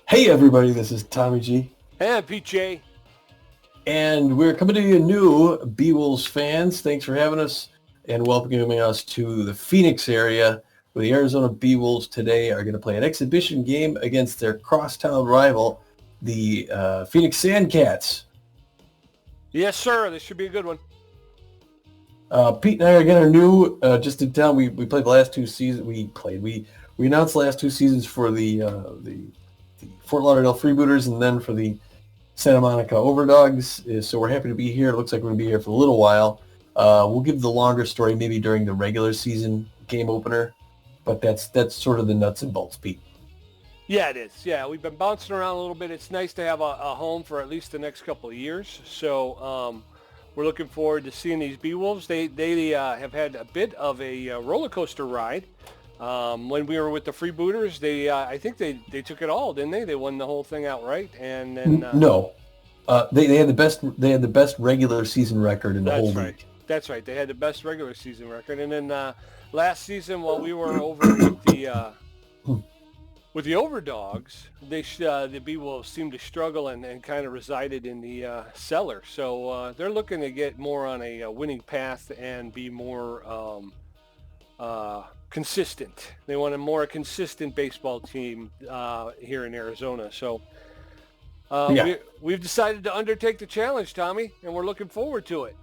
Hey everybody, this is Tommy G, And PJ. and we're coming to you new Beewolves fans. Thanks for having us and welcoming us to the Phoenix area, where the Arizona Beewolves today are going to play an exhibition game against their crosstown rival, the Phoenix Sandcats. Yes, sir. This should be a good one. Pete and I again are new, just in town. We played the last two seasons. We announced the last two seasons for the Fort Lauderdale Freebooters and then for the Santa Monica Overdogs. So we're happy to be here. It looks like we're going to be here for a little while. We'll give the longer story maybe during the regular season game opener, but that's sort of the nuts and bolts, Pete. Yeah, it is. Yeah, we've been bouncing around a little bit. It's nice to have a home for at least the next couple of years. So we're looking forward to seeing these Beewolves. They have had a bit of a roller coaster ride. When we were with the Freebooters, I think they took it all, didn't they? They won the whole thing outright, and then No, they had the best regular season record in the whole that's right. league. That's right. They had the best regular season record, and then last season while we were over with the Overdogs, the Beewolves seemed to struggle and kind of resided in the cellar. So they're looking to get more on a winning path and be more consistent. They want a more consistent baseball team here in Arizona. So Yeah, we've decided to undertake the challenge, Tommy, and we're looking forward to it.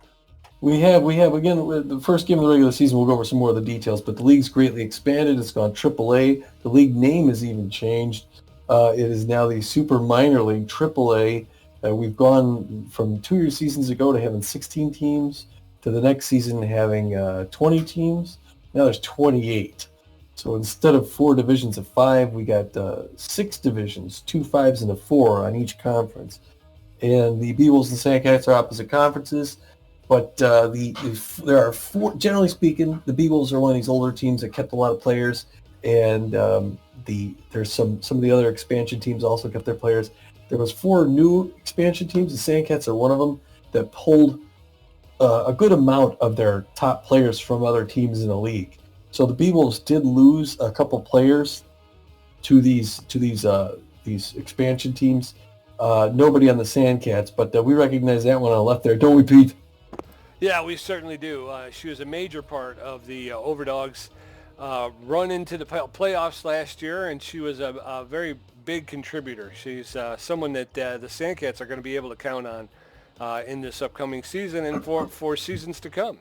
we have again the first game of the regular season. We'll go over some more of the details, but the league's greatly expanded. It's gone AAA. The league name has even changed. It is now the Super Minor League AAA. We've gone from 2 year seasons ago to having 16 teams to the next season having 20 teams. Now there's 28. So instead of four divisions of five, we got six divisions, two fives and a four on each conference. And the Beewolves and Sandcats are opposite conferences. But there are four. Generally speaking, the Beewolves are one of these older teams that kept a lot of players, and there's some of the other expansion teams also kept their players. There was four new expansion teams. The Sandcats are one of them that pulled a good amount of their top players from other teams in the league. So the Beewolves did lose a couple players to these expansion teams. Nobody on the Sandcats, but we recognize that one on the left there, don't we, Pete? Yeah, we certainly do. She was a major part of the Overdogs run into the playoffs last year, and she was a very big contributor. She's someone that the Sandcats are going to be able to count on in this upcoming season and for seasons to come.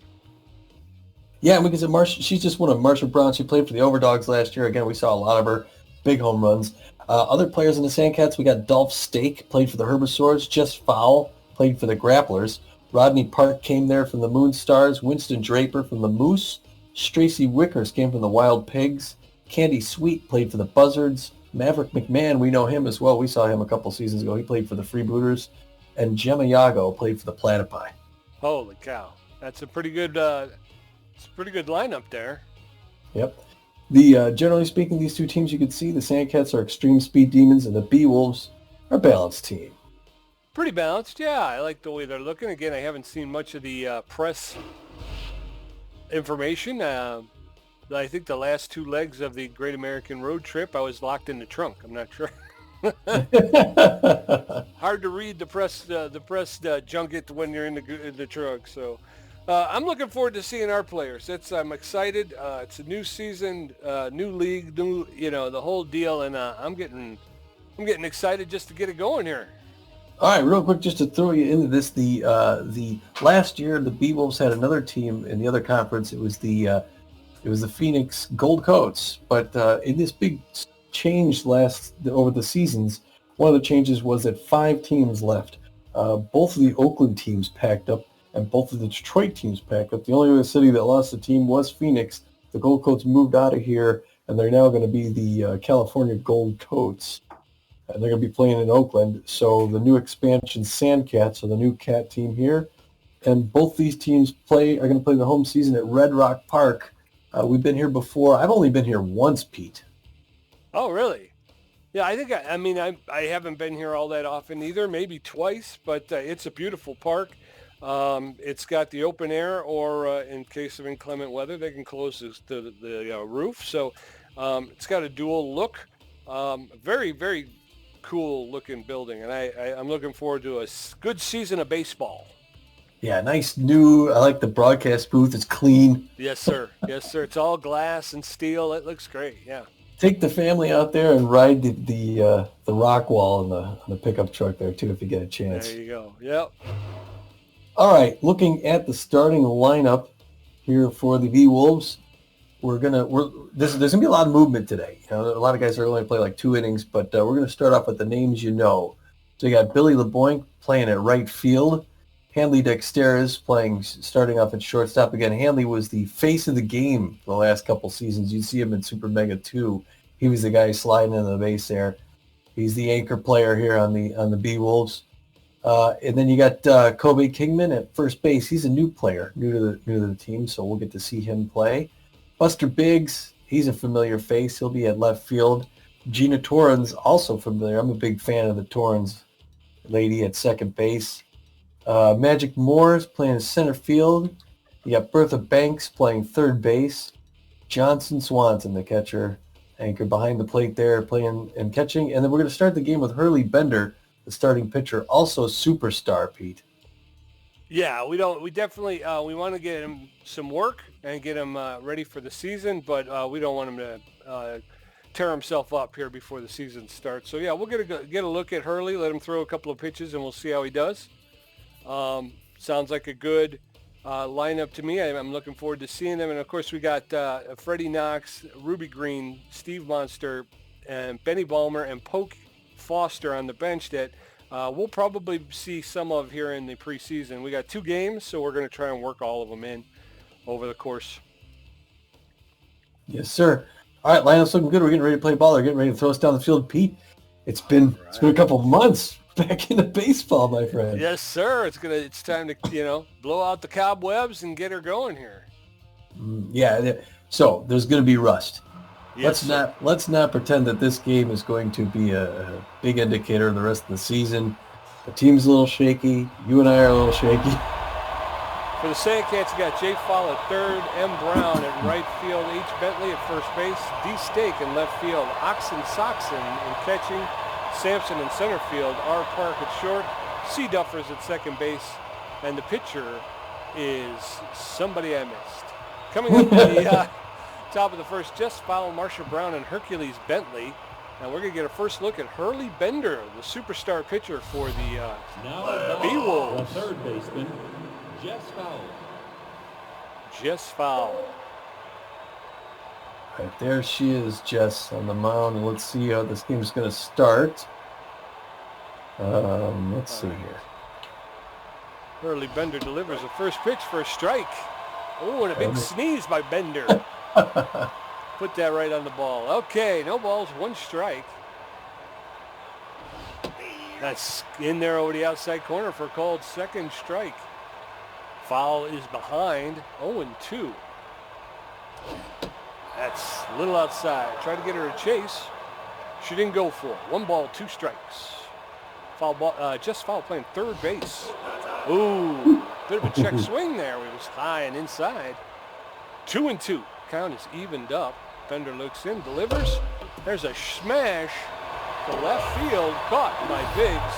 Yeah, because she's just one of Marsha Brown. She played for the Overdogs last year. Again, we saw a lot of her big home runs. Other players in the Sandcats, we got Dolph Stake, played for the Herbivores. Jess Fowl played for the Grapplers. Rodney Park came there from the Moonstars. Winston Draper from the Moose. Stracy Wickers came from the Wild Pigs. Candy Sweet played for the Buzzards. Maverick McMahon, we know him as well. We saw him a couple seasons ago. He played for the Freebooters. And Gemma Yago played for the Platypi. Holy cow! That's a pretty good. It's a pretty good lineup there. Yep. Generally speaking, these two teams you can see, the Sandcats are extreme speed demons and the Beewolves are a balanced team. Pretty balanced, yeah. I like the way they're looking. Again, I haven't seen much of the press information. I think the last two legs of the Great American Road Trip, I was locked in the trunk. I'm not sure. Hard to read the press junket when you're in the trunk. So I'm looking forward to seeing our players. I'm excited. It's a new season, new league, new the whole deal, and I'm getting excited just to get it going here. All right, real quick, just to throw you into this, the last year the Beewolves had another team in the other conference. It was the Phoenix Gold Coats. But in this big change over the seasons, one of the changes was that five teams left. Both of the Oakland teams packed up, and both of the Detroit teams packed up. The only other city that lost a team was Phoenix. The Gold Coats moved out of here, and they're now going to be the California Gold Coats. And they're going to be playing in Oakland. So the new expansion Sandcats are the new cat team here. And both these teams are going to play the home season at Red Rock Park. We've been here before. I've only been here once, Pete. Oh, really? Yeah, I think, I haven't been here all that often either, maybe twice, but it's a beautiful park. It's got the open air, or in case of inclement weather, they can close the roof. So it's got a dual look. Very, very cool looking building, and I'm looking forward to a good season of baseball. Yeah, nice new. I like the broadcast booth. It's clean. Yes, sir. Yes, sir. It's all glass and steel. It looks great. Yeah. Take the family out there and ride the rock wall on the pickup truck there too if you get a chance. There you go. Yep. All right, looking at the starting lineup here for the Beewolves, there's gonna be a lot of movement today. A lot of guys are only play like 2 innings, but we're gonna start off with the names you know. So you got Billy LeBoink playing at right field. Hanley Dexteris starting off at shortstop. Again, Hanley was the face of the game the last couple seasons. You'd see him in Super Mega 2. He was the guy sliding into the base there. He's the anchor player here on the Beewolves. And then you got Kobe Kingman at first base. He's a new player, new to the team, so we'll get to see him play. Buster Biggs, he's a familiar face. He'll be at left field. Gina Torrens, also familiar. I'm a big fan of the Torrens lady at second base. Magic Moore's playing center field. You got Bertha Banks playing third base. Johnson Swanson, the catcher, anchor behind the plate there, playing and catching. And then we're going to start the game with Hurley Bender, the starting pitcher, also superstar, Pete. Yeah, we definitely we want to get him some work and get him ready for the season, but we don't want him to tear himself up here before the season starts. So yeah, we'll get a look at Hurley, let him throw a couple of pitches, and we'll see how he does. Sounds like a good lineup to me. I'm looking forward to seeing them. And, of course, we got Freddie Knox, Ruby Green, Steve Monster, and Benny Balmer, and Poke Foster on the bench that we'll probably see some of here in the preseason. We got 2 games, so we're going to try and work all of them in over the course. Yes, sir. All right, lineup's looking good. We're getting ready to play ball. They're getting ready to throw us down the field. Pete, it's been a couple months back into baseball, my friend. Yes, sir. It's time to blow out the cobwebs and get her going here. Yeah. So there's going to be rust. Yes, let's not pretend that this game is going to be a big indicator of the rest of the season. The team's a little shaky. You and I are a little shaky. For the Sandcats, you got Jay Fowle at third, M. Brown at right field, H. Bentley at first base, D. Stake in left field, Oxen Soxon in catching, Sampson in center field, R. Park at short, C. Duffers at second base, and the pitcher is somebody I missed. Coming up in the top of the first, Jess Fowle, Marsha Brown, and Hercules Bentley. And we're going to get a first look at Hurley Bender, the superstar pitcher for the Beewolves. The third baseman, Jess Fowle. Jess Fowle. Right there she is, Jess, on the mound. And let's see how this game's going to start. Let's see here. Hurley Bender delivers the first pitch for a strike. Oh, and a big sneeze by Bender. Put that right on the ball. Okay, no balls, 1 strike. That's in there over the outside corner for a called second strike. Foul is behind, 0-2. That's a little outside. Tried to get her a chase. She didn't go for it. 1 ball, 2 strikes. Jess Fowle playing third base. Ooh, bit of a check swing there. It was high and inside. 2-2. Count is evened up. Bender looks in, delivers. There's a smash to left field, caught by Biggs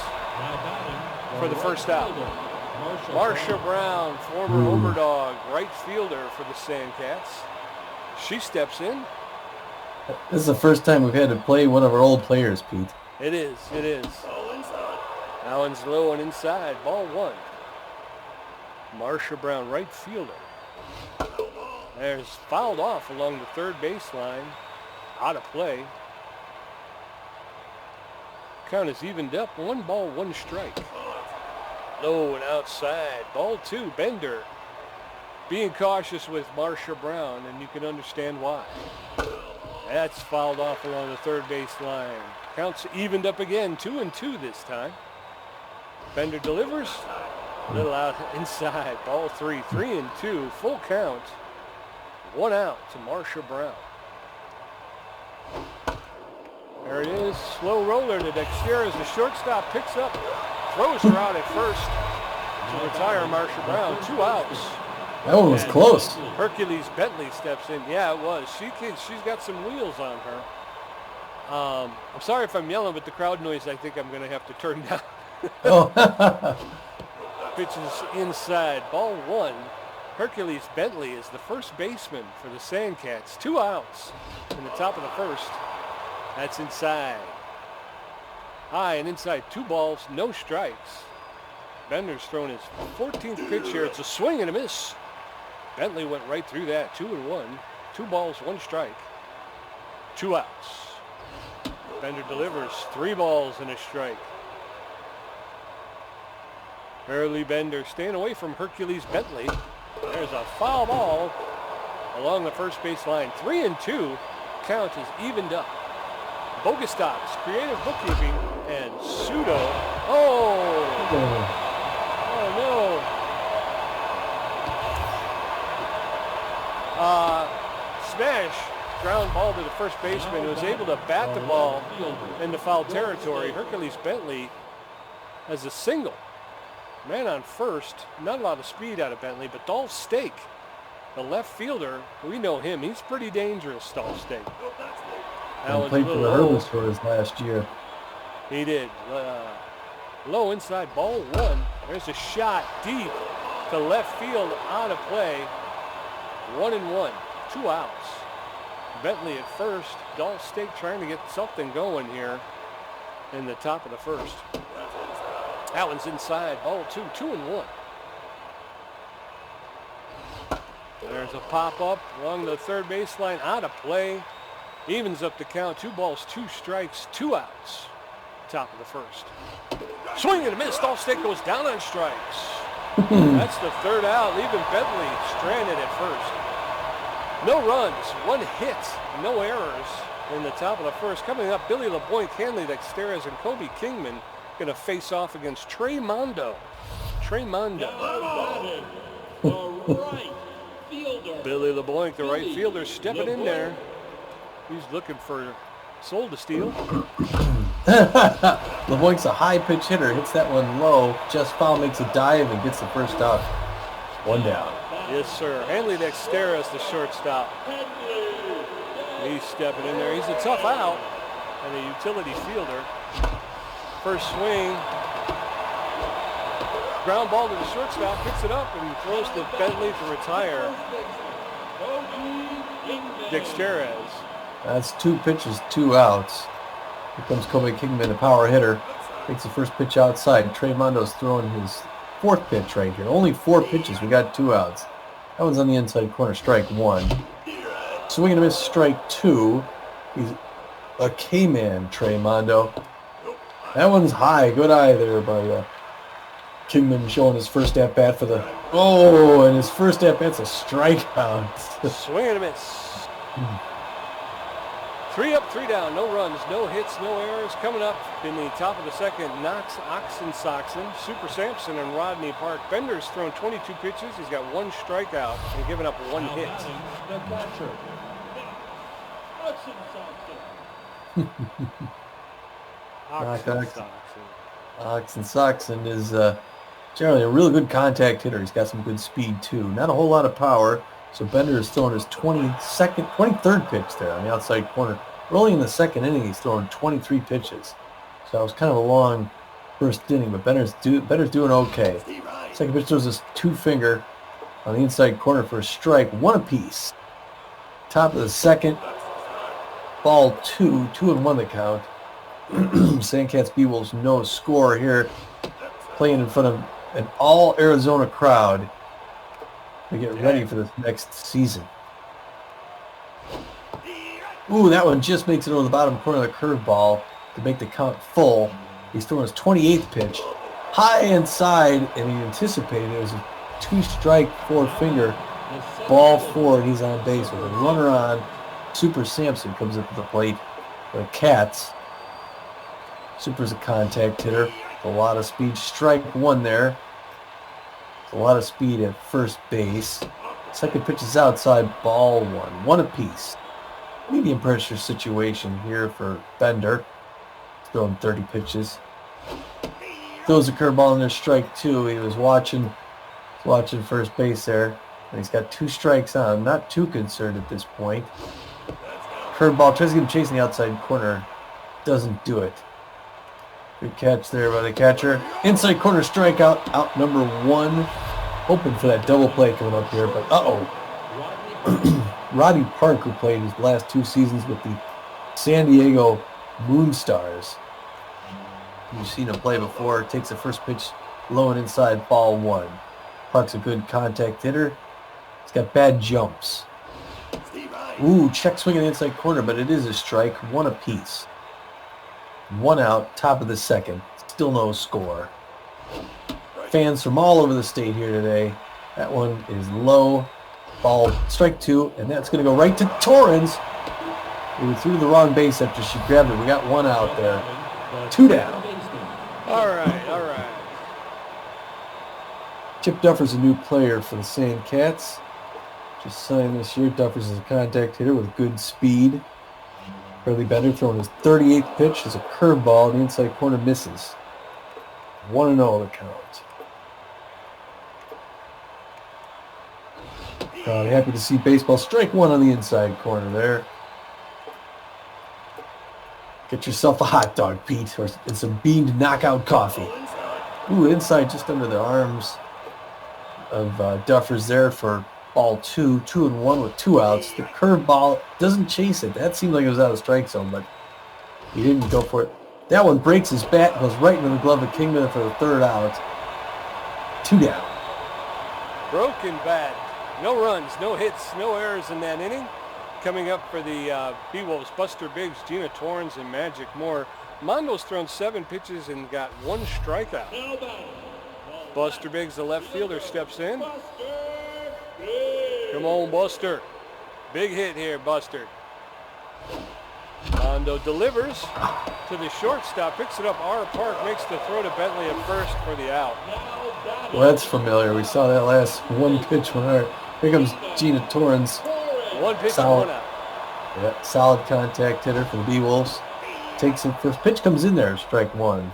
for the first out. Marsha Brown, former overdog, right fielder for the Sandcats. She steps in. This is the first time we've had to play one of our old players, Pete. It is. That one's low and inside. Ball 1. Marsha Brown, right fielder. There's fouled off along the third baseline. Out of play. Count is evened up. 1 ball, 1 strike. Low and outside. Ball 2, Bender. Being cautious with Marsha Brown, and you can understand why. That's fouled off along the third baseline. Counts evened up again. 2-2 this time. Bender delivers. A little out inside. Ball 3, 3-2. Full count. 1 out to Marsha Brown. There it is. Slow roller to Dexter as the shortstop picks up. Throws her out at first to retire Marsha Brown. 2 outs. That one was close. Hercules Bentley steps in. Yeah, it was. She's got some wheels on her. I'm sorry if I'm yelling, but the crowd noise I think I'm going to have to turn down. Oh. Pitches inside. Ball 1. Hercules Bentley is the first baseman for the Sandcats. 2 outs in the top of the first. That's inside. High and inside. 2 balls, no strikes. Bender's thrown his 14th pitch here. It's a swing and a miss. Bentley went right through that. 2-1. 2 balls, 1 strike. 2 outs. Bender delivers 3 balls and a strike. Early Bender staying away from Hercules Bentley. There's a foul ball along the first base line. 3-2. Count is evened up. Bogus stops, creative bookkeeping, and pseudo. Oh no. Smash. Ground ball to the first baseman who was able to bat the ball into foul territory. Hercules Bentley has a single. Man on first. Not a lot of speed out of Bentley, but Dolph Stake, the left fielder, we know him. He's pretty dangerous, Dolph Stake. He played for the Herbivores last year. He did. Low inside, ball 1. There's a shot deep to left field, out of play. 1-1, 2 outs. Bentley at first. Dolph Stake trying to get something going here in the top of the first. That one's inside, ball 2, 2-1. There's a pop-up along the third baseline, out of play. Evens up the count, 2 balls, 2 strikes, 2 outs. Top of the first. Swing and a miss. Dolph Stake goes down on strikes. That's the 3rd out, leaving Bentley stranded at first. No runs, 1 hit, no errors in the top of the first. Coming up, Billy LeBoink, Hanley Dexteres, and Kobe Kingman going to face off against Trey Mondo. Billy LeBoink, the right fielder, stepping in there. He's looking for soul to steal. LeBoink's a high pitch hitter, hits that one low. Just foul, makes a dive and gets the first out. 1 down. Yes, sir. Hanley Dexteres, the shortstop. He's stepping in there. He's a tough out and a utility fielder. First swing. Ground ball to the shortstop, picks it up and throws to Bentley to retire. Dexteres. That's 2 pitches, 2 outs. Here comes Kobe Kingman, a power hitter. Takes the first pitch outside. Trey Mondo's throwing his 4th pitch right here. Only 4 pitches. We got 2 outs. That one's on the inside corner. Strike 1. Swing and a miss. Strike 2. He's a K-man, Trey Mondo. That one's high. Good eye there by Kingman, showing his first at-bat for the... Oh, and his first at-bat's a strikeout. Swing and a miss. 3 up, 3 down, no runs, no hits, no errors. Coming up in the top of the second, Knox Oxensoxen, Super Sampson, and Rodney Park. Bender's thrown 22 pitches. He's got 1 strikeout and given up 1 hit. The catcher, Oxensoxen. Oxensoxen is generally a really good contact hitter. He's got some good speed, too. Not a whole lot of power. So Bender is throwing his 23rd pitch there on the outside corner. Early in the second inning, he's throwing 23 pitches. So it was kind of a long first inning, but Bender's doing okay. Second pitch throws his 2-finger on the inside corner for a strike, 1 apiece. Top of the second, ball 2, 2-1 the count. Sandcats Beewolves no score here, playing in front of an all-Arizona crowd to get ready for this next season. Ooh, that one just makes it over the bottom corner of the curveball to make the count full. He's throwing his 28th pitch. High inside, and he anticipated it was a 2-strike, 4-finger. Ball 4, and he's on base with a runner on. Super Sampson comes up to the plate for the Cats. Super's a contact hitter. A lot of speed. Strike 1 there. A lot of speed at first base. Second pitch is outside, ball 1. 1 apiece. Medium pressure situation here for Bender. He's throwing 30 pitches. Throws a curveball in there, strike 2. He was watching first base there. And he's got 2 strikes on. Not too concerned at this point. Curveball, tries to get him chasing the outside corner. doesn't do it. Good catch there by the catcher. Inside corner strikeout, out number 1. Hoping for that double play coming up here, but Roddy Park, who played his last 2 seasons with the San Diego Moonstars. You've seen him play before. Takes the first pitch low and inside, ball 1. Park's a good contact hitter. He's got bad jumps. Ooh, check swing in the inside corner, but it is a strike. 1 apiece. 1 out, top of the 2nd. Still no score. Fans from all over the state here today. That one is low. Ball, strike 2, and that's going to go right to Torrens. He threw to the wrong base after she grabbed it. We got 1 out there. 2 down. All right, all right. Chip Duffer's a new player for the Sandcats. Just signed this year. Duffer's is a contact hitter with good speed. Hurley Bender throwing his 38th pitch is a curveball. The inside corner misses. 1-0 the count. Crowd happy to see baseball. Strike 1 on the inside corner there. Get yourself a hot dog, Pete, and some beaned knockout coffee. Ooh, inside just under the arms of Duffers there for ball 2. 2-1 with 2 outs. The curveball doesn't chase it. That seemed like it was out of strike zone, but he didn't go for it. That one breaks his bat, goes right into the glove of Kingman for the 3rd out. 2 down. Broken bat. No runs, no hits, no errors in that inning. Coming up for the Beewolves, Buster Biggs, Gina Torrens, and Magic Moore. Mondo's thrown 7 pitches and got 1 strikeout. Buster Biggs, the left fielder, steps in. Come on, Buster. Big hit here, Buster. Mondo delivers to the shortstop, picks it up. R. Park makes the throw to Bentley at first for the out. Well, that's familiar. We saw that last 1 pitch when here comes Gina Torrens. 1 pitch, solid, 1 out. Yeah, solid contact hitter for the Beewolves. Takes it. First pitch comes in there, strike 1.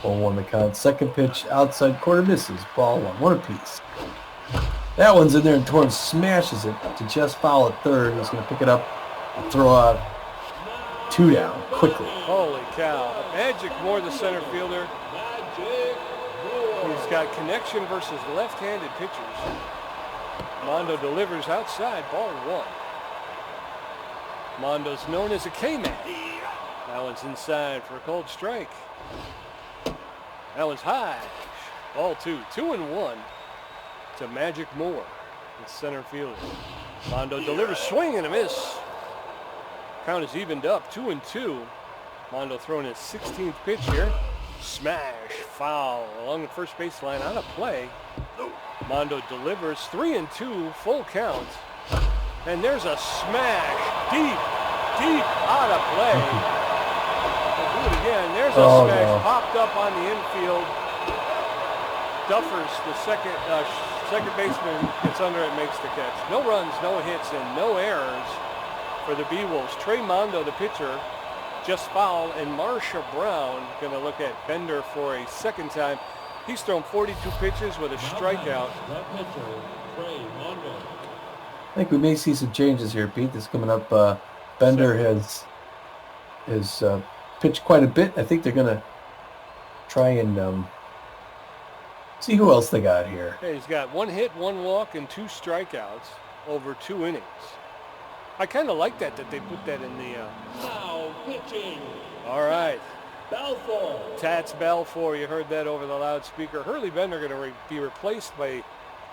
0-1 the count. Second pitch outside corner misses. Ball 1. 1 apiece. That one's in there, and Torrens smashes it to just foul at 3rd. He's going to pick it up and throw out. 2 down quickly. Holy cow. Magic Moore, the center fielder. He's got connection versus left-handed pitchers. Mondo delivers outside, ball 1. Mondo's known as a K-man. That one's inside for a cold strike. That one's high. Ball 2. 2-1 to Magic Moore, the center fielder. Mondo delivers, swing and a miss. Count is evened up, 2-2. Mondo throwing his 16th pitch here. Smash, foul along the first baseline on a play. Mondo delivers, 3-2, full count. And there's a smash, deep out of play. We'll do it again. There's a smash, popped up on the infield. Duffers, the second baseman, gets under it, makes the catch. No runs, no hits, and no errors for the Beewolves. Trey Mondo, the pitcher, just fouled, and Marsha Brown going to look at Bender for a 2nd time. He's thrown 42 pitches with a strikeout. I think we may see some changes here, Pete. This coming up. Bender has pitched quite a bit. I think they're going to try and see who else they got here. Hey, he's got 1 hit, 1 walk, and 2 strikeouts over 2 innings. I kind of like that they put that in the... Now pitching. All right. Balfour. Tats Balfour, you heard that over the loudspeaker. Hurley Bender going to be replaced by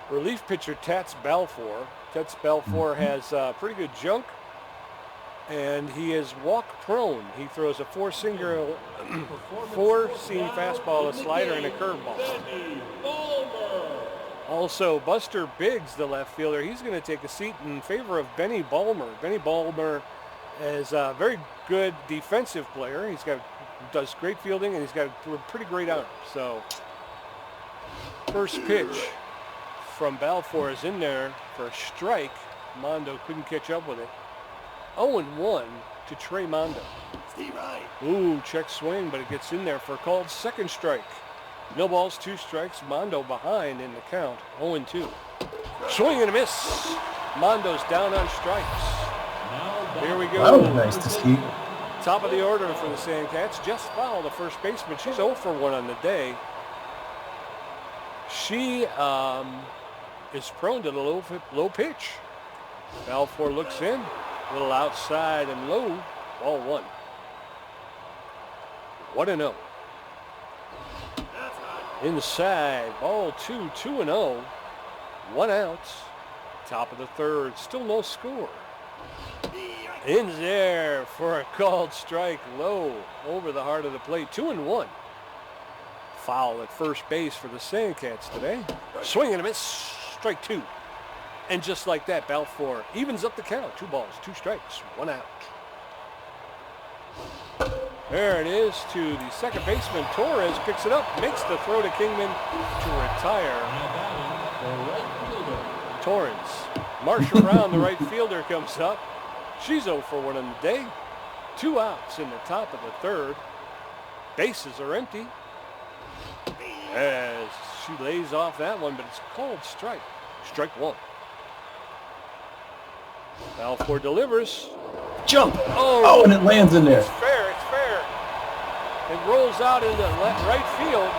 relief pitcher Tats Balfour. Tats Balfour has pretty good junk, and he is walk prone. He throws a 4-seam fastball, a slider, and a curveball. Also, Buster Biggs, the left fielder, he's going to take a seat in favor of Benny Balmer. Benny Balmer is a very good defensive player. Does great fielding, and he's got a pretty great arm. So, first pitch from Balfour is in there for a strike. Mondo couldn't catch up with it. 0-1 to Trey Mondo. Ooh, check swing, but it gets in there for a called 2nd strike. No balls, 2 strikes. Mondo behind in the count. 0-2. Swing and a miss. Mondo's down on strikes. Here we go. That was nice to see. Top of the order for the Sandcats. Jess Fowl, the first baseman. She's 0 for 1 on the day. She is prone to the low pitch. Balfour looks in. A little outside and low. Ball 1. 1-0. Inside. Ball 2. 2-0. 1 out. Top of the third. Still no score. In there for a called strike, low over the heart of the plate. 2-1. Foul at first base for the Sandcats today. Swing and a miss. Strike 2. And just like that, Balfour evens up the count. 2 balls, 2 strikes, 1 out. There it is to the second baseman. Torres picks it up, makes the throw to Kingman to retire. Torrance. Marsha Brown, the right fielder, comes up. She's 0 for 1 on the day. 2 outs in the top of the third. Bases are empty. As she lays off that one, but it's a called strike. Strike 1. Balfour delivers. Jump! Oh, and it lands in there. It's fair, it's fair. It rolls out into right field.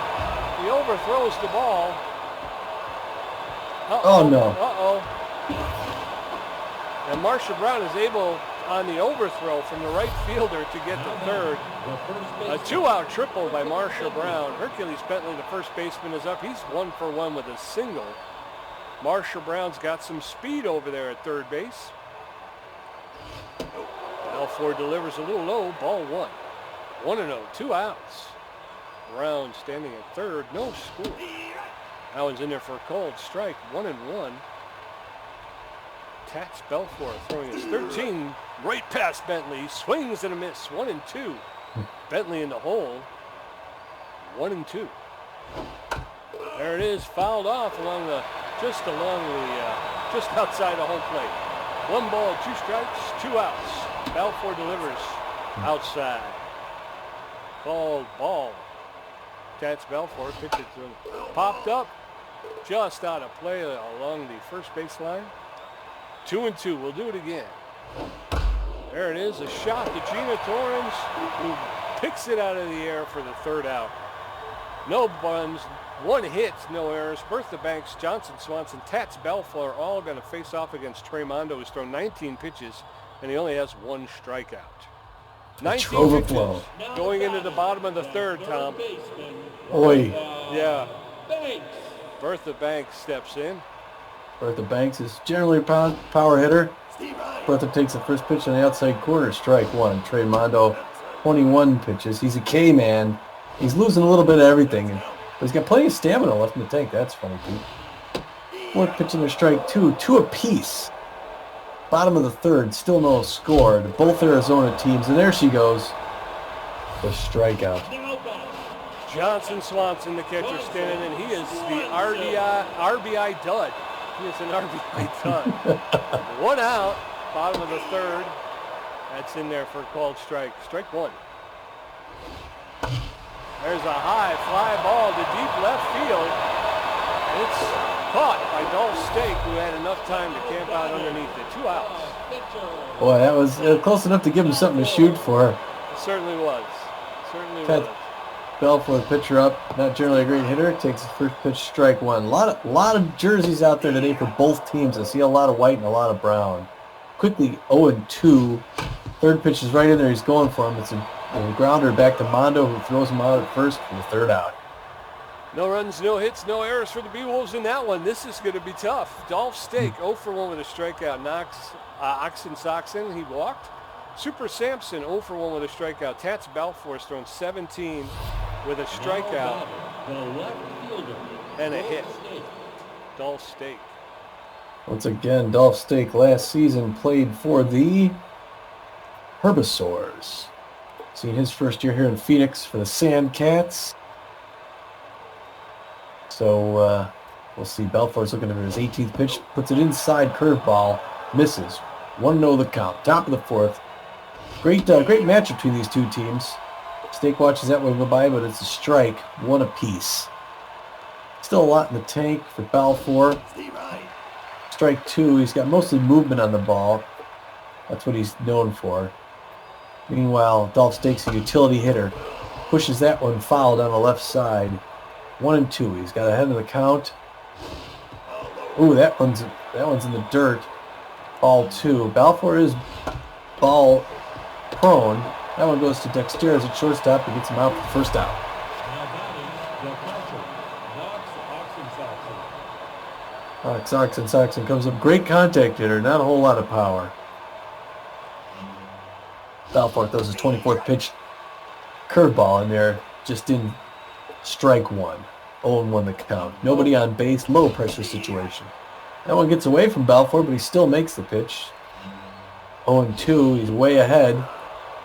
He overthrows the ball. Oh, no. And Marsha Brown is able, on the overthrow from the right fielder, to get to third. A 2-out triple by Marsha Brown. Hercules Bentley, the first baseman, is up. He's 1 for 1 with a single. Marsha Brown's got some speed over there at third base. Balfour delivers a little low. Ball 1. 1-0. 2 outs. Brown standing at third. No score. That one's in there for a called strike. 1-1. Tats Balfour throwing his 13 right past Bentley. Swings and a miss. 1-2. Bentley in the hole. 1-2. There it is. Fouled off just outside the home plate. 1 ball, 2 strikes, 2 outs. Balfour delivers outside. Called ball. Tats Balfour picked it through. Popped up just out of play along the first base line. 2-2. We'll do it again. There it is. A shot to Gina Torrens, who picks it out of the air for the 3rd out. No buns, 1 hit, no errors. Bertha Banks, Johnson Swanson, Tats Balfour are all going to face off against Trey Mondo, who's thrown 19 pitches, and he only has 1 strikeout. 19 pitches going into the bottom of the 3rd, Tom. Oi. Yeah. Bertha Banks steps in. Bertha Banks is generally a power hitter. Bertha takes the first pitch on the outside corner, strike 1. Trey Mondo, 21 pitches. He's a K-man. He's losing a little bit of everything. But he's got plenty of stamina left in the tank. That's funny, too. 4th pitch in their strike 2. 2 apiece. Bottom of the 3rd, still no score. Both Arizona teams. And there she goes. The strikeout. Johnson Swanson, the catcher, standing in. He is the RBI dud. He is an RBI dud. 1 out, bottom of the 3rd. That's in there for a called strike. Strike 1. There's a high fly ball to deep left field. It's caught by Dolph Stake, who had enough time to camp out underneath it. 2 outs. Boy, that was close enough to give him something to shoot for. It certainly was. Certainly was. Balfour, the pitcher up, not generally a great hitter, takes his first pitch, strike 1. A lot of jerseys out there today for both teams. I see a lot of white and a lot of brown. Quickly 0-2. 3rd pitch is right in there. He's going for him. It's a grounder back to Mondo, who throws him out at first for the 3rd out. No runs, no hits, no errors for the Beewolves in that one. This is going to be tough. Dolph Stake, 0 for 1 with a strikeout. Knocks Oxen Soxen. He walked. Super Sampson, 0 for 1 with a strikeout. Tats Balfour's thrown 17 with a strikeout and a hit. Dolph Stake. Once again, Dolph Stake last season played for the Herbivores. Seen his first year here in Phoenix for the Sandcats. So we'll see. Balfour's looking for his 18th pitch. Puts it inside, curveball. Misses. 1-0 the count. Top of the 4th. Great match between these two teams. Stake watches that one go by, but it's a strike. 1 apiece. Still a lot in the tank for Balfour. Strike 2. He's got mostly movement on the ball. That's what he's known for. Meanwhile, Dolph Stakes, a utility hitter, pushes that one foul down the left side. 1-2. He's got ahead of the count. Ooh, that one's in the dirt. Ball 2. Balfour is ball prone. That one goes to Dexter's at shortstop and gets him out for first out. Oxen comes up. Great contact hitter. Not a whole lot of power. Balfour throws his 24th pitch curveball in there. Just in strike 1. 0-1 the count. Nobody on base. Low pressure situation. That one gets away from Balfour, but he still makes the pitch. 0-2. He's way ahead.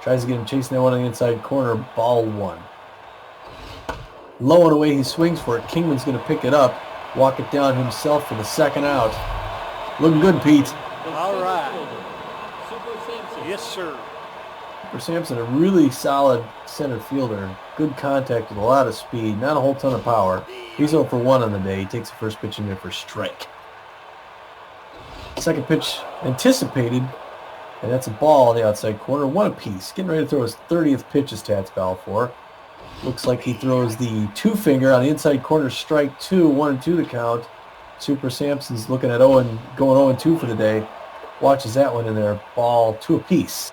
Tries to get him chasing that one on the inside corner. Ball 1. Low and away. He swings for it. Kingman's going to pick it up. Walk it down himself for the second out. Looking good, Pete. All right. Yes, sir. For Sampson, a really solid center fielder. Good contact with a lot of speed. Not a whole ton of power. He's 0 for 1 on the day. He takes the first pitch in there for strike. Second pitch anticipated. And that's a ball on the outside corner. 1 apiece. Getting ready to throw his 30th pitch as Tats Balfour. Looks like he throws the 2-finger on the inside corner. Strike 2. 1-2 the count. Super Sampson's looking at going 0-2 for the day. Watches that one in there. Ball 2 apiece.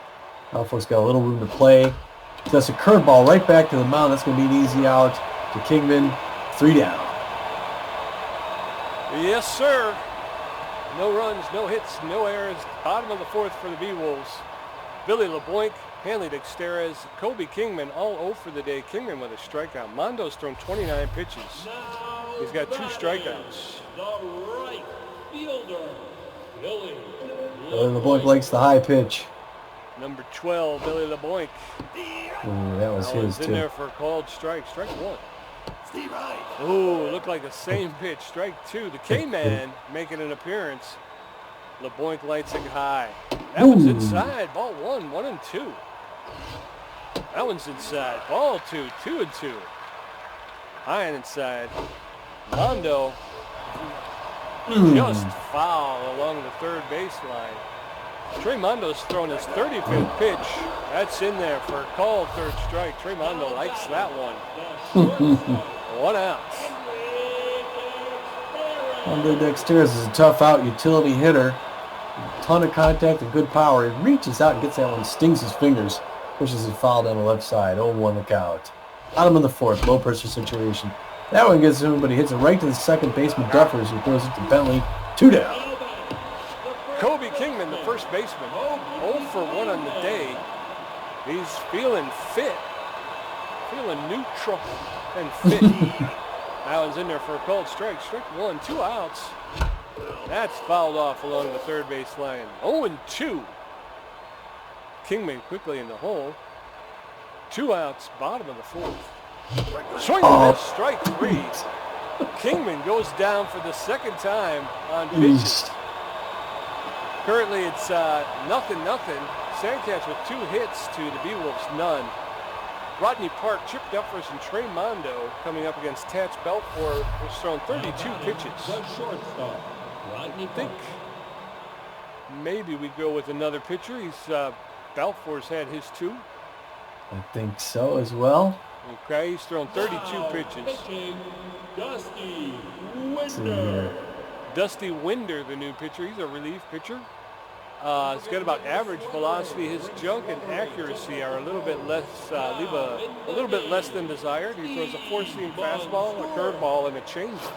Balfour's got a little room to play. Does a curveball right back to the mound. That's going to be an easy out to Kingman. 3 down. Yes, sir. No runs, no hits, no errors. Bottom of the 4th for the Beewolves. Billy LeBoink, Hanley Dexterez, Kobe Kingman, all 0 for the day. Kingman with a strikeout. Mondo's thrown 29 pitches. He's got 2 strikeouts. The right fielder, Billy LeBoink likes the high pitch. Number 12, Billy LeBoink. Ooh, that was his, in too. there for a called strike. Strike 1. Ooh, looked like the same pitch. Strike 2. The K-Man making an appearance. LeBoink lights it high. That one's inside. Ball 1, 1-2. That one's inside. Ball 2, 2-2. High and inside. Mondo just foul along the third baseline. Trey Mondo's thrown his 35th pitch. That's in there for a called third strike. Trey Mondo likes that one. 1 out. Andre Dexterez is a tough out utility hitter. A ton of contact and good power. He reaches out and gets that one, stings his fingers, pushes his foul down the left side. 0-1 the count. Bottom of the 4th, low pressure situation. That one gets him, but he hits it right to the second baseman Duffers, who throws it to Bentley. 2 down. Kobe Kingman, the first baseman, 0 for 1 on the day. He's feeling fit, feeling neutral and fit. That one's in there for a called strike. Strike 1, 2 outs. That's fouled off along the third base line. 0-2. Kingman quickly in the hole. 2 outs, bottom of the 4th. Swing and miss, strike 3. Kingman goes down for the second time on pitches. Currently it's 0-0. Sandcats with 2 hits to the Beewolves, none. Rodney Park, Chip Duffers, and Trey Mondo coming up against Tats Balfour, who's thrown 32 pitches. I think maybe we go with another pitcher. Balfour's had his 2. I think so as well. Okay, he's thrown 32 pitches. Dusty Winder. Dusty Winder, the new pitcher. He's a relief pitcher. He's got about average velocity. His junk and accuracy are a little bit less, leave a little bit less than desired. He throws a 4-seam fastball, a curveball, and a changeup.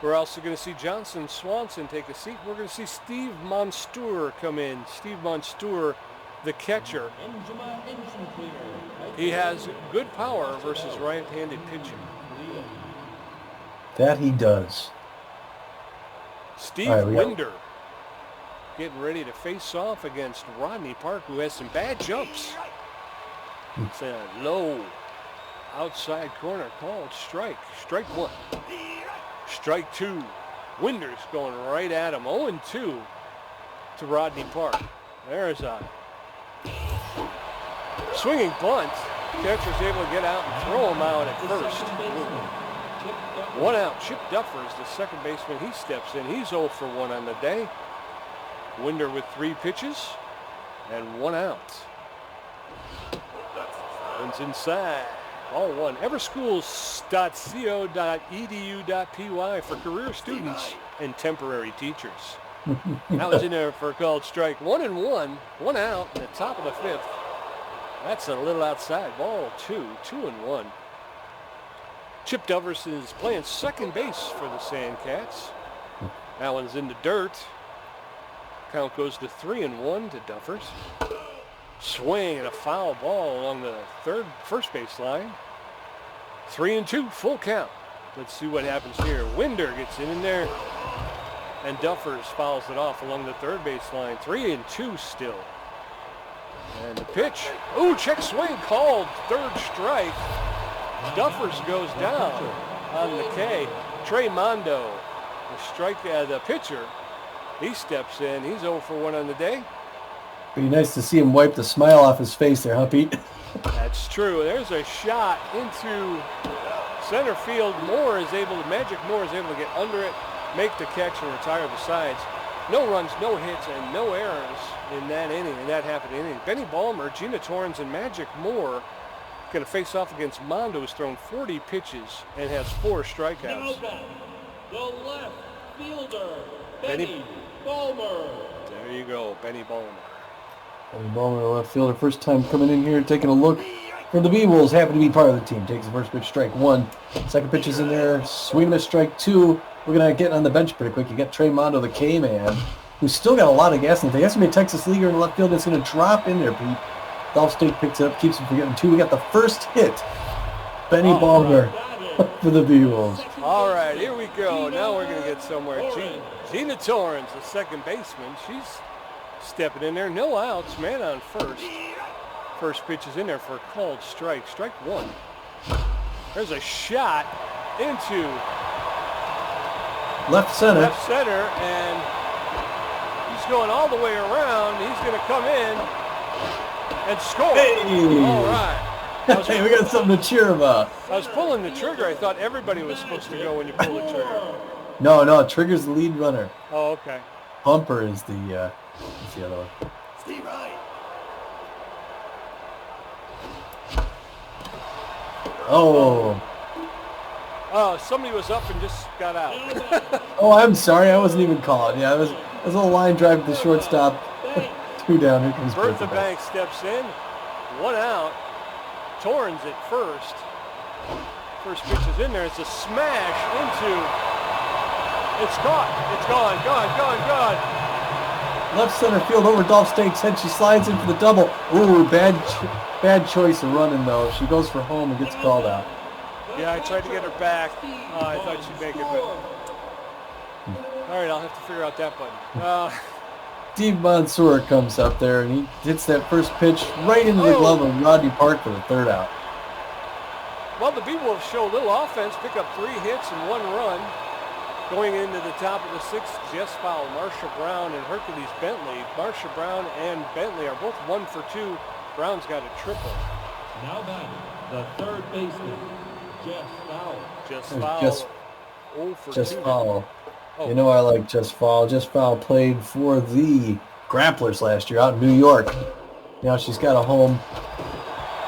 We're also going to see Johnson Swanson take a seat. We're going to see Steve Monstour come in. Steve Monstour, the catcher. He has good power versus right-handed pitching. That he does. Steve Winder getting ready to face off against Rodney Park, who has some bad jumps. It's a low outside corner called strike. Strike 1. Strike 2. Winder's going right at him. 0-2 to Rodney Park. There's a swinging bunt. Catcher's able to get out and throw him out at first. 1 out. Chip Duffers, the second baseman, he steps in. He's 0 for 1 on the day. Winder with 3 pitches. and 1 out. Runs inside. Ball 1. everschools.co.edu.py for career students and temporary teachers. That was in there for a called strike. 1-1, 1 out in the top of the 5th. That's a little outside. Ball 2, 2-1. Chip Duffers is playing second base for the Sandcats. That one's in the dirt. Count goes to 3-1 to Duffers. Swing and a foul ball along the first base line. 3-2, full count. Let's see what happens here. Winder gets in there, and Duffers fouls it off along the third base line. 3-2 still. And the pitch. Ooh, check swing called. Third strike. Duffers goes down on the K. Trey Mondo, the pitcher, he steps in. He's 0 for 1 on the day. Be nice to see him wipe the smile off his face there, huh, Pete? That's true. There's a shot into center field. Magic Moore is able to get under it, make the catch, and retire the sides. No runs, no hits, and no errors in that inning, in that half of the inning. Benny Ballmer, Gina Torrens, and Magic Moore going to face off against Mondo, who's thrown 40 pitches and has 4 strikeouts. The left fielder, Benny Ballmer. There you go, Benny Ballmer. Benny Ballmer, the left fielder, first time coming in here, taking a look for the Beewolves. Happy to be part of the team. Takes the first pitch, strike 1. Second pitch is in there, swing and a strike 2. We're going to get on the bench pretty quick. You got Trey Mondo, the K-man, who's still got a lot of gas in the tank. That's going to be a Texas leaguer in the left field that's going to drop in there, Pete. Dolph State picks it up, keeps him from getting 2. We got the first hit. Benny Ballmer for the Beewolves. All right, here we go. Now we're going to get somewhere. Gina Torrens, the second baseman. She's stepping in there. No outs, man on first. First pitch is in there for a called strike. Strike 1. There's a shot into Left center, and he's going all the way around. He's going to come in and score. Hey. All right. Hey, we got something to cheer about. I was pulling the trigger. I thought everybody was supposed to go when you pull the trigger. No, Trigger's the lead runner. Oh, okay. Bumper is the other one. Steve Wright. Oh, somebody was up and just got out. oh, I'm sorry. I wasn't even calling. Yeah, it was a little line drive to the shortstop. 2 down. Here comes Bertha Banks steps in. 1 out. Torrens at first. First pitch is in there. It's a smash into. It's caught. It's gone. Left center field over Dolph State's head. She slides in for the double. Ooh, bad choice of running though. She goes for home and gets called out. Yeah, I tried to get her back. I thought she'd make it, but all right, I'll have to figure out that button. Steve Mansour comes up there and he hits that first pitch right into the glove of Rodney Park for the 3rd out. Well, the Beewolves show a little offense, pick up 3 hits and 1 run. Going into the top of the 6th, Jess foul, Marcia Brown and Hercules Bentley. Marcia Brown and Bentley are both 1 for 2. Brown's got a triple. Now batting, the third baseman, Jess Fowl. Jess Fowl. 0 for 2. Jess Fowl. Oh. You know I like Jess Fowl. Jess Fowl played for the Grapplers last year out in New York. Now she's got a home.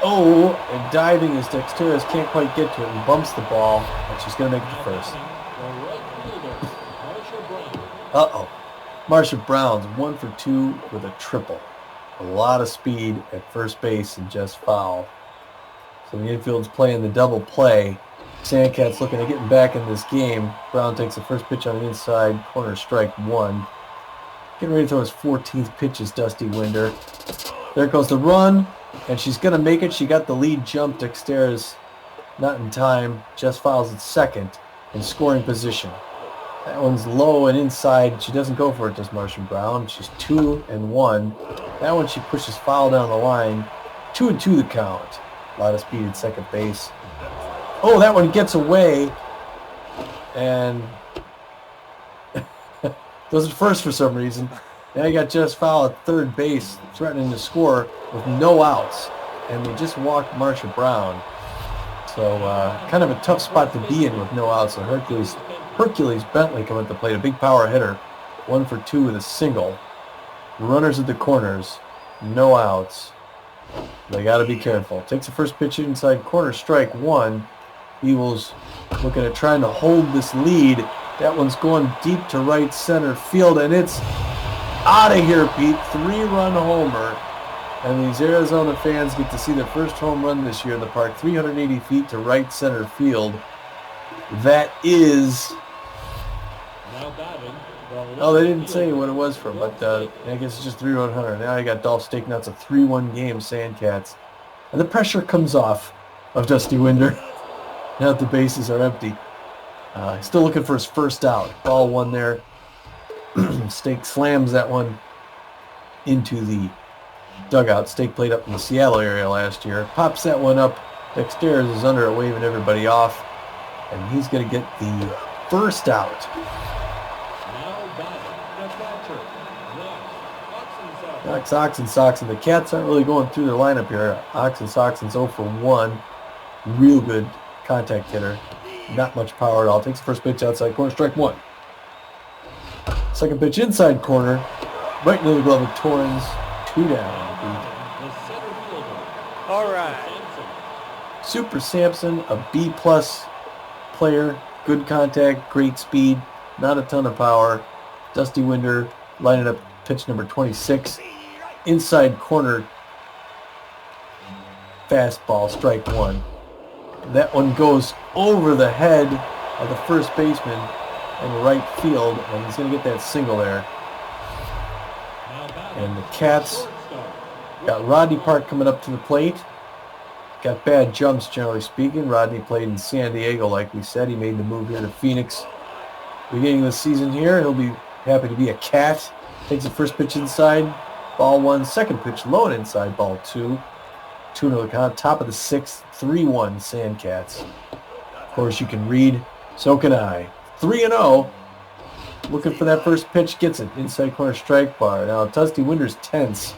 Oh, and diving as Dexterous can't quite get to it and bumps the ball, and she's going to make it to first. Uh-oh. Marcia Brown's 1 for 2 with a triple. A lot of speed at first base and Jess Fowl. So the infield's playing the double play. Sandcats looking at getting back in this game. Brown takes the first pitch on the inside, corner strike 1. Getting ready to throw his 14th pitch is Dusty Winder. There goes the run, and she's going to make it. She got the lead jump. Dexter's not in time. Jess Fowl's at second in scoring position. That one's low and inside. She doesn't go for it, does Marcia Brown. She's 2-1. That one she pushes foul down the line. 2-2 the count. A lot of speed at second base. Oh, that one gets away. And goes at first for some reason. Now you got Jess Fowl at third base, threatening to score with no outs. And they just walked Marcia Brown. So kind of a tough spot to be in with no outs. So Hercules Bentley coming at the plate, a big power hitter. 1 for 2 with a single. Runners at the corners. No outs. They got to be careful. Takes the first pitch inside corner, strike one. Beewolves looking at trying to hold this lead. That one's going deep to right center field, and it's out of here, Pete. 3-run homer. And these Arizona fans get to see their first home run this year in the park, 380 feet to right center field. That is... Oh, they didn't say what it was from, but I guess it's just 3-run hunter. Now I got Dolph Stakenouts, a 3-1 game, Sandcats. And the pressure comes off of Dusty Winder. Now that the bases are empty. Still looking for his first out. Ball one there. Stake slams that one into the dugout. Stake played up in the Seattle area last year. Pops that one up. Dexter's is under it, waving everybody off. And he's going to get the first out. Knocks Ox and Sox, and the Cats aren't really going through their lineup here. Ox and Soxon's 0 for 1. Real good contact hitter. Not much power at all. Takes the first pitch outside corner, strike one. Second pitch inside corner, right into the glove of Torrens. 2 down. All right. Super Sampson, a B-plus player. Good contact, great speed, not a ton of power. Dusty Winder lining up pitch number 26. Inside corner, fastball, strike one. That one goes over the head of the first baseman in right field, and he's going to get that single there. And the Cats got Rodney Park coming up to the plate. Got bad jumps, generally speaking. Rodney played in San Diego, like we said. He made the move here to Phoenix. Beginning of the season here, he'll be happy to be a Cat. Takes the first pitch inside, ball one. Second pitch low and inside, ball two. 2-0 the count. Top of the sixth, 3-1 Sandcats. Of course, you can read. So can I. 3-0. Looking for that first pitch. Gets it. Inside corner strike bar. Now, Dusty Winder's tense.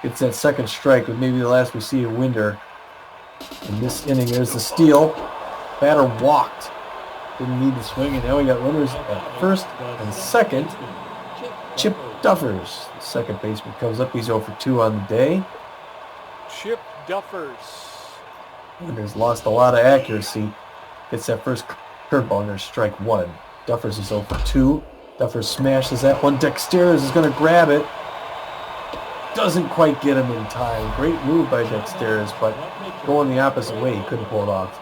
Gets that second strike with maybe the last we see of Winder in this inning. There's the steal. Batter walked. Didn't need to swing. And now we got runners at first and second. Chip Duffers, the second baseman, comes up. He's 0 for 2 on the day. Chip Duffers. Winder's lost a lot of accuracy. Gets that first curveball, and there's strike one. Duffers is 0 for 2. Duffers smashes that one. Dexter's is going to grab it. Doesn't quite get him in time. Great move by Dexter's, but going the opposite way, he couldn't pull it off.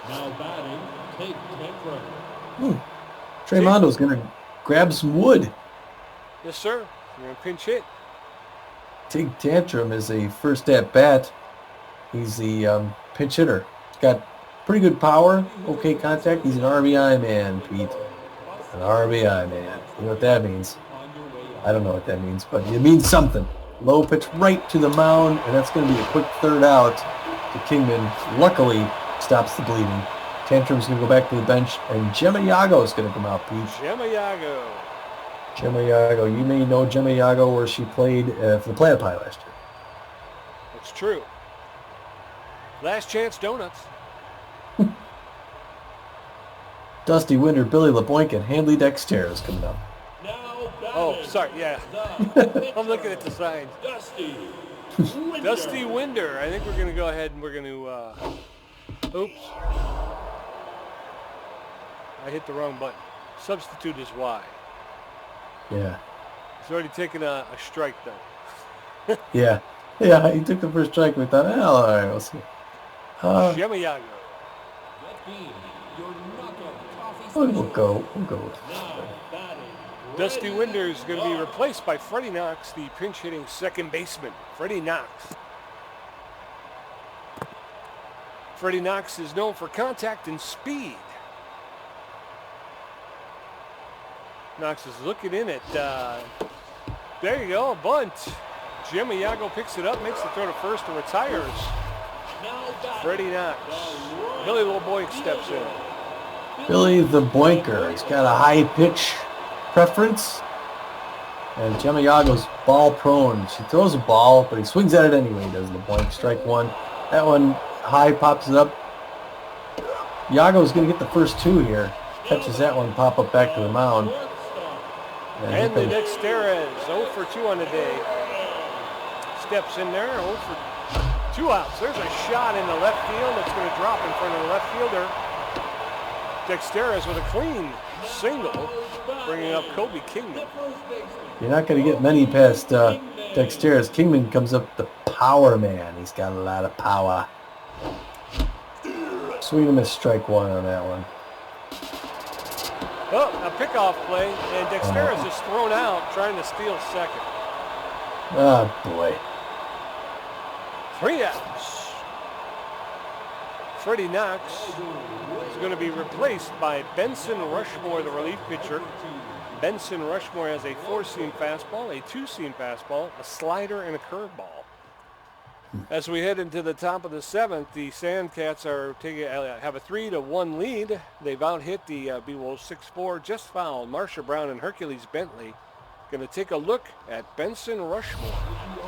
Now batting, Tate Tantrum. Trey Mondo's going to grab some wood. Yes, sir. You're going to pinch hit. Tig Tantrum is a first at bat. He's the pinch hitter. He's got pretty good power, okay contact. He's an RBI man, Pete. An RBI man. You know what that means? I don't know what that means, but it means something. Low pitch right to the mound, and that's going to be a quick third out to Kingman. Luckily, stops the bleeding. Tantrum's going to go back to the bench, and Gemma Yago is going to come out, Pete. Gemma Yago. Gemma Yago. You may know Gemma Yago where she played for the Platypi last year. That's true. Last Chance Donuts. Dusty Winder, Billy LeBoink, and Handley Dexter is coming up. Oh, sorry, yeah. I'm looking at the sign. Dusty Winder. Dusty Winder. I think we're going to go ahead and we're going to, oops. I hit the wrong button. Substitute is Y. Yeah. He's already taken a strike, though. Yeah. Yeah, he took the first strike. We thought, all right, we'll see. Gemma Yago. That being your knockout coffee We'll go with Now batting, Dusty Winder is going to be replaced by Freddie Knox, the pinch-hitting second baseman. Freddie Knox. Freddie Knox is known for contact and speed. Knox is looking in at, there you go, a bunt. Jimmy Yago picks it up, makes the throw to first and retires. Freddie Knox. Billy LeBoink steps in. Billy the Boinker. He's got a high pitch preference. And Gemma Yago's ball prone. She throws a ball, but he swings at it anyway, does LeBoink. Strike one. That one high, pops it up. Yago's going to get the first two here. Catches that one, pop up back to the mound. And the Dexteras, 0 for 2 on the day. Steps in there, 0 for 2 outs. There's a shot in the left field that's going to drop in front of the left fielder. Dexteras with a clean single, bringing up Kobe Kingman. You're not going to get many past Dexteras. Kingman comes up the power man. He's got a lot of power. Swing and miss, strike one on that one. Oh, a pickoff play, and Dexteras is thrown out trying to steal second. Oh, boy. 3 outs. Freddie Knox is going to be replaced by Benson Rushmore, the relief pitcher. Benson Rushmore has a 4-seam fastball, a 2-seam fastball, a slider, and a curveball. As we head into the top of the 7th, the Sandcats are have a 3-1 lead. They've out-hit the Beewolves 6-4, just foul. Marsha Brown and Hercules Bentley going to take a look at Benson Rushmore.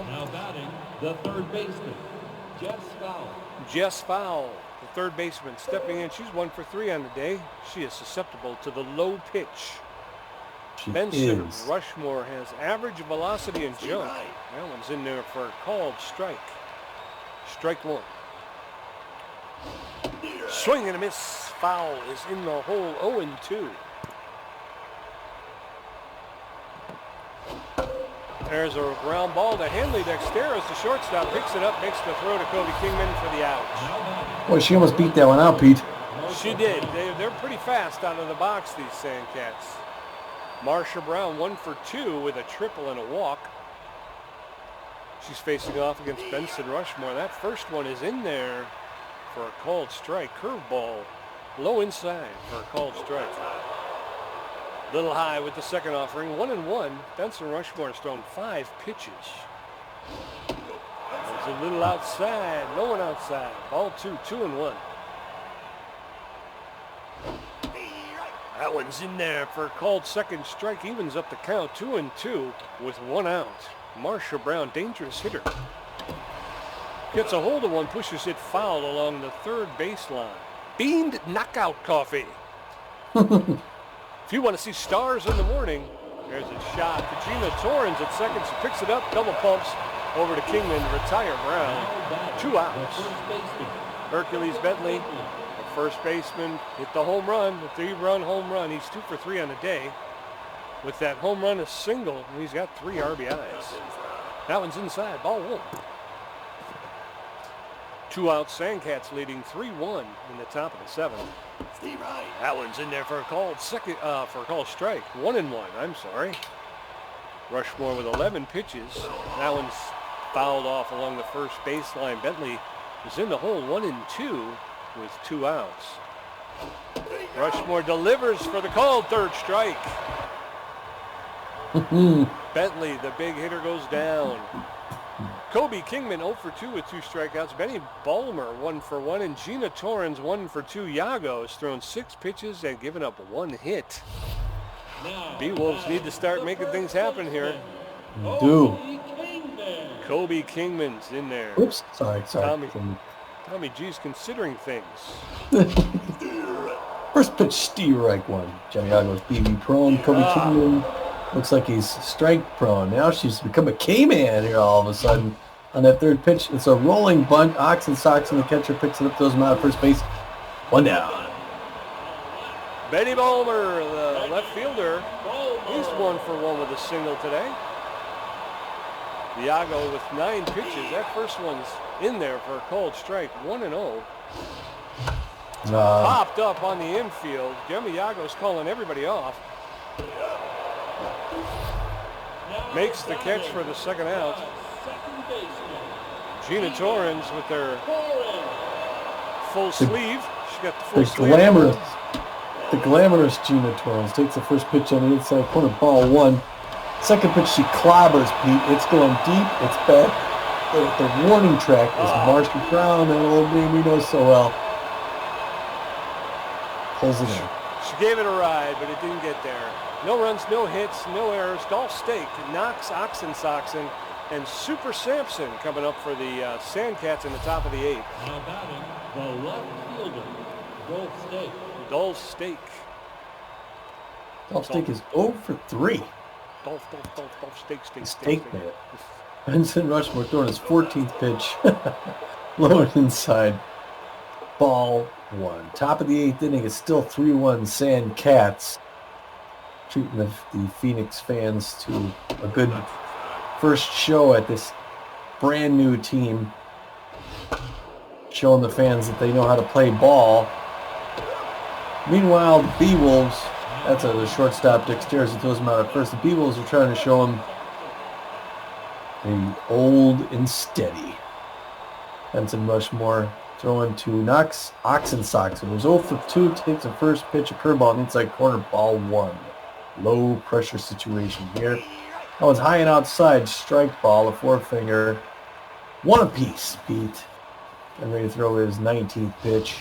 Now batting, the third baseman, Jess Fowl. Jess Fowl, the third baseman, stepping in. She's 1 for 3 on the day. She is susceptible to the low pitch. Benson Rushmore has average velocity and jump. That one's in there for a called strike. Strike one. Swing and a miss. Foul is in the hole, 0-2. There's a ground ball to Henley. Dexteras, the shortstop, picks it up, makes the throw to Kobe Kingman for the out. Boy, she almost beat that one out, Pete. She did. They're pretty fast out of the box, these Sandcats. Marsha Brown 1 for 2 with a triple and a walk. She's facing off against Benson Rushmore. That first one is in there for a called strike. Curveball low inside for a called strike. Little high with the second offering. 1-1. Benson Rushmore has thrown 5 pitches. It's a little outside. No one outside. Ball 2, 2-1. That one's in there for a called second strike. Evens up the count, 2-2 with 1 out. Marsha Brown, dangerous hitter. Gets a hold of one, pushes it foul along the third baseline. Beamed knockout coffee. If you want to see stars in the morning, there's a shot to Gina Torrens at second. She picks it up, double pumps over to Kingman to retire Brown. 2 outs. Hercules Bentley, first baseman, hit the home run, the 3-run home run. He's 2 for 3 on the day. With that home run, a single, and he's got 3 RBIs. That one's inside, ball 1. 2 outs, Sandcats leading 3-1 in the top of the 7th. That one's in there for a called strike. 1-1, I'm sorry. Rushmore with 11 pitches. That one's fouled off along the first baseline. Bentley is in the hole, 1-2. With 2 outs. Rushmore delivers for the called third strike. Bentley, the big hitter, goes down. Kobe Kingman 0 for 2 with 2 strikeouts. Benny Ballmer 1 for 1. And Gina Torrens 1 for 2. Yago has thrown 6 pitches and given up 1 hit. Beewolves need to start making things happen here. Do. Kobe Kingman's in there. Oops, sorry. Tommy G's considering things. First pitch, strike one. Johnny Yago's BB prone. Kobe Kingman looks like he's strike prone. Now she's become a K-man here all of a sudden on that third pitch. It's a rolling bunt. Oxen socks and the catcher picks it up, throws him out at first base. 1 down. Benny Ballmer, the left fielder, he's 1 for 1 with a single today. Yago with 9 pitches. That first one's in there for a called strike. 1-0. Popped up on the infield. Jeremy Yago's calling everybody off. Makes the catch for the second out. Gina Torrens with their full sleeve. She got the full sleeve. The glamorous Gina Torrens takes the first pitch on the inside corner, ball 1. Second pitch, she clobbers, Pete. It's going deep. It's back. The warning track is Marsha Brown, that old name we know so well. Pulls it in. She gave it a ride, but it didn't get there. No runs, no hits, no errors. Dolph Stake, Knox, Oxensoxen, and Super Sampson coming up for the Sandcats in the top of the 8th. Now batting, the left fielder, Dolph Stake. Dolph Stake. Dolph Stake is 0 for 3. Steak man. Benson Rushmore throwing his 14th pitch. Loaded inside. Ball 1. Top of the 8th inning. It's still 3-1 Sandcats. Treating the Phoenix fans to a good first show at this brand new team. Showing the fans that they know how to play ball. Meanwhile, the Beewolves, that's the shortstop Dexterity that throws him out at first. The Beewolves are trying to show him the old and steady. Benson Rushmore throwing to Knox Oxen Socks. It was 0 for 2, takes the first pitch, a curveball on the inside corner, ball 1. Low pressure situation here. That was high and outside, strike ball, a 4-finger. 1 apiece, Pete. And ready to throw his 19th pitch.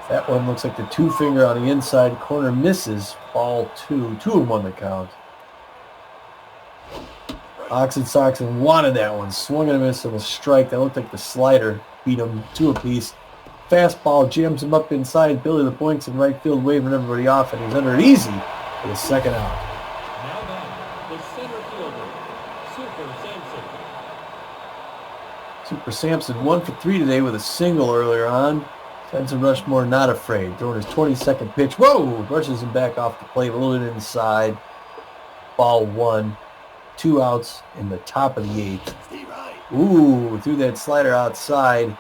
That one looks like the 2-finger on the inside corner, misses, ball 2. 2-1 the count. Oxen Soxen wanted that one. Swung and a miss on a strike. That looked like the slider. Beat him 2 apiece. Fastball jams him up inside. Billy the Boinks in right field waving everybody off, and he's under it easy for the second out. Now back, the center fielder, Super Sampson. Super Sampson 1 for 3 today with a single earlier on. Benson Rushmore not afraid. Throwing his 22nd pitch. Whoa! Brushes him back off the plate a little bit inside. Ball 1. 2 outs in the top of the 8th. Ooh, threw that slider outside.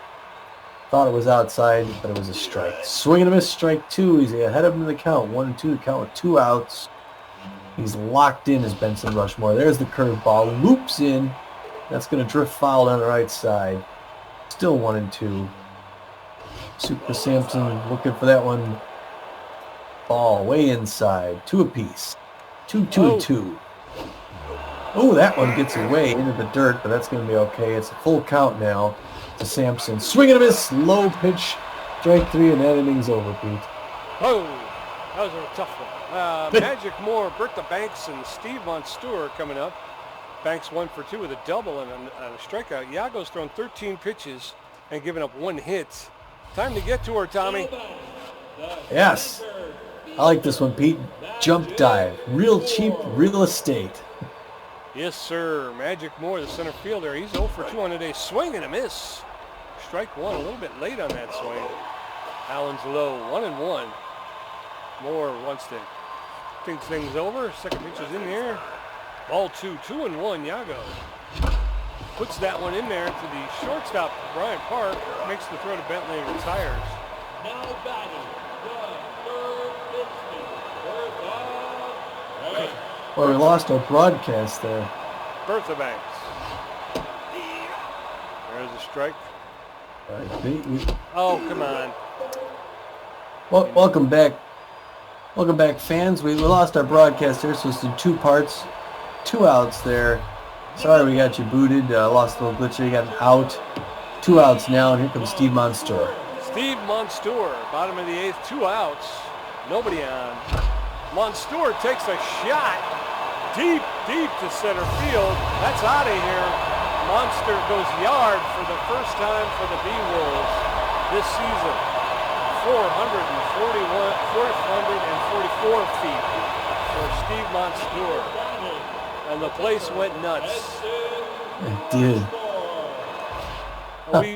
Thought it was outside, but it was a strike. Swing and a miss, strike 2. He's ahead of him in the count. 1-2 to count with 2 outs. He's locked in as Benson Rushmore. There's the curveball. Loops in. That's going to drift foul down the right side. Still 1-2. Super Sampson looking for that one. Ball way inside. 2 apiece. 2-2-2. Oh, that one gets away into the dirt, but that's going to be okay. It's a full count now to Sampson. Swing and a miss. Low pitch. Strike 3, and that inning's over, Pete. Oh, that was a tough one. Magic Moore, Bertha Banks, and Steve Monstour coming up. Banks 1 for 2 with a double and a strikeout. Yago's thrown 13 pitches and given up 1 hit. Time to get to her, Tommy. Yes. I like this one, Pete. Jump dive. Real cheap real estate. Yes, sir. Magic Moore, the center fielder. He's 0 for 2 on the day. Swing and a miss. Strike 1, a little bit late on that swing. Allen's low, 1-1. Moore wants to think things over. Second pitch is in there. Ball 2, 2-1, Yago. Puts that one in there to the shortstop, Bryant Park. Makes the throw to Bentley and retires. Now batting, the third baseman, Well, we lost our broadcast there. Bertha Banks. There's a strike. All right, Pete, Oh, come on. well, welcome back. Welcome back, fans. We lost our broadcast there, so it's in 2 parts. 2 outs there. Sorry we got you booted. Lost a little glitch there. You got an out. 2 outs now, and here comes Steve Monstour. Steve Monstour, bottom of the 8th, 2 outs. Nobody on. Monstour takes a shot deep to center field. That's out of here. Monster goes yard for the first time for the Beewolves this season. 444 feet for Steve Monstour. And the place went nuts. It did.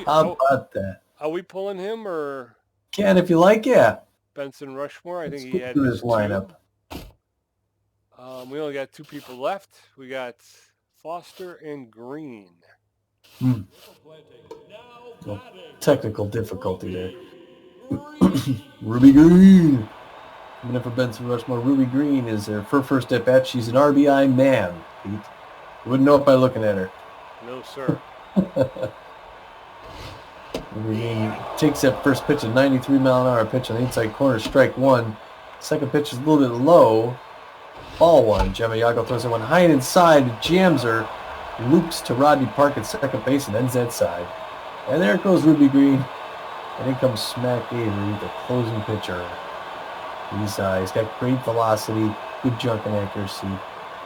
How about that? Are we pulling him or Can, if you like, yeah. Benson Rushmore? I think Let's he go had through his 2. lineup. We only got 2 people left. We got Foster and Green. No technical difficulty there. Ruby Green. Coming in for Benson Rushmore. Ruby Green is her first at bat. She's an RBI man, Pete. You wouldn't know it by looking at her. No, sir. Ruby Green takes that first pitch, a 93-mile-an-hour pitch on the inside corner, strike 1. Second pitch is a little bit low. Ball 1. Gemma Yago throws that one high and inside, jams her, loops to Rodney Park at second base and ends that side. And there goes Ruby Green. And in comes Smack Avery, the closing pitcher. He's got great velocity, good junk and accuracy.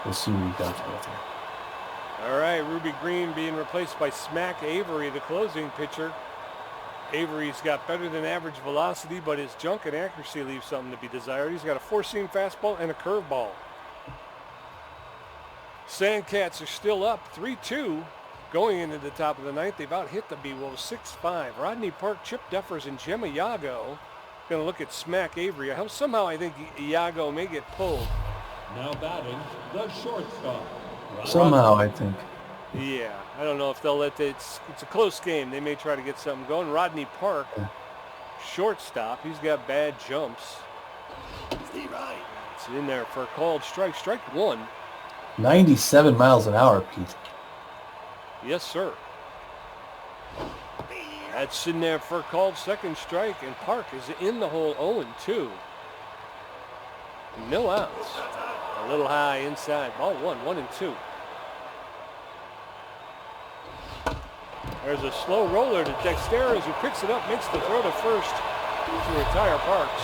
We'll see what he does with it. All right, Ruby Green being replaced by Smack Avery, the closing pitcher. Avery's got better than average velocity, but his junk and accuracy leaves something to be desired. He's got a 4-seam fastball and a curveball. Sandcats are still up 3-2 going into the top of the ninth. They've out hit the Beewolves 6-5. Rodney Park, Chip Duffers, and Gemma Iago going to look at Smack Avery. Somehow I think Iago may get pulled. Now batting, the shortstop. Somehow, I think. Yeah, I don't know if they'll let it's a close game. They may try to get something going. Rodney Park, shortstop. He's got bad jumps. It's in there for a called strike. Strike one. 97 miles an hour, Pete. Yes, sir. That's in there for a called second strike, and Park is in the hole 0-2. No outs. A little high inside. Ball one, 1-2. There's a slow roller to Dexteras, who picks it up, makes the throw to first to retire Parks.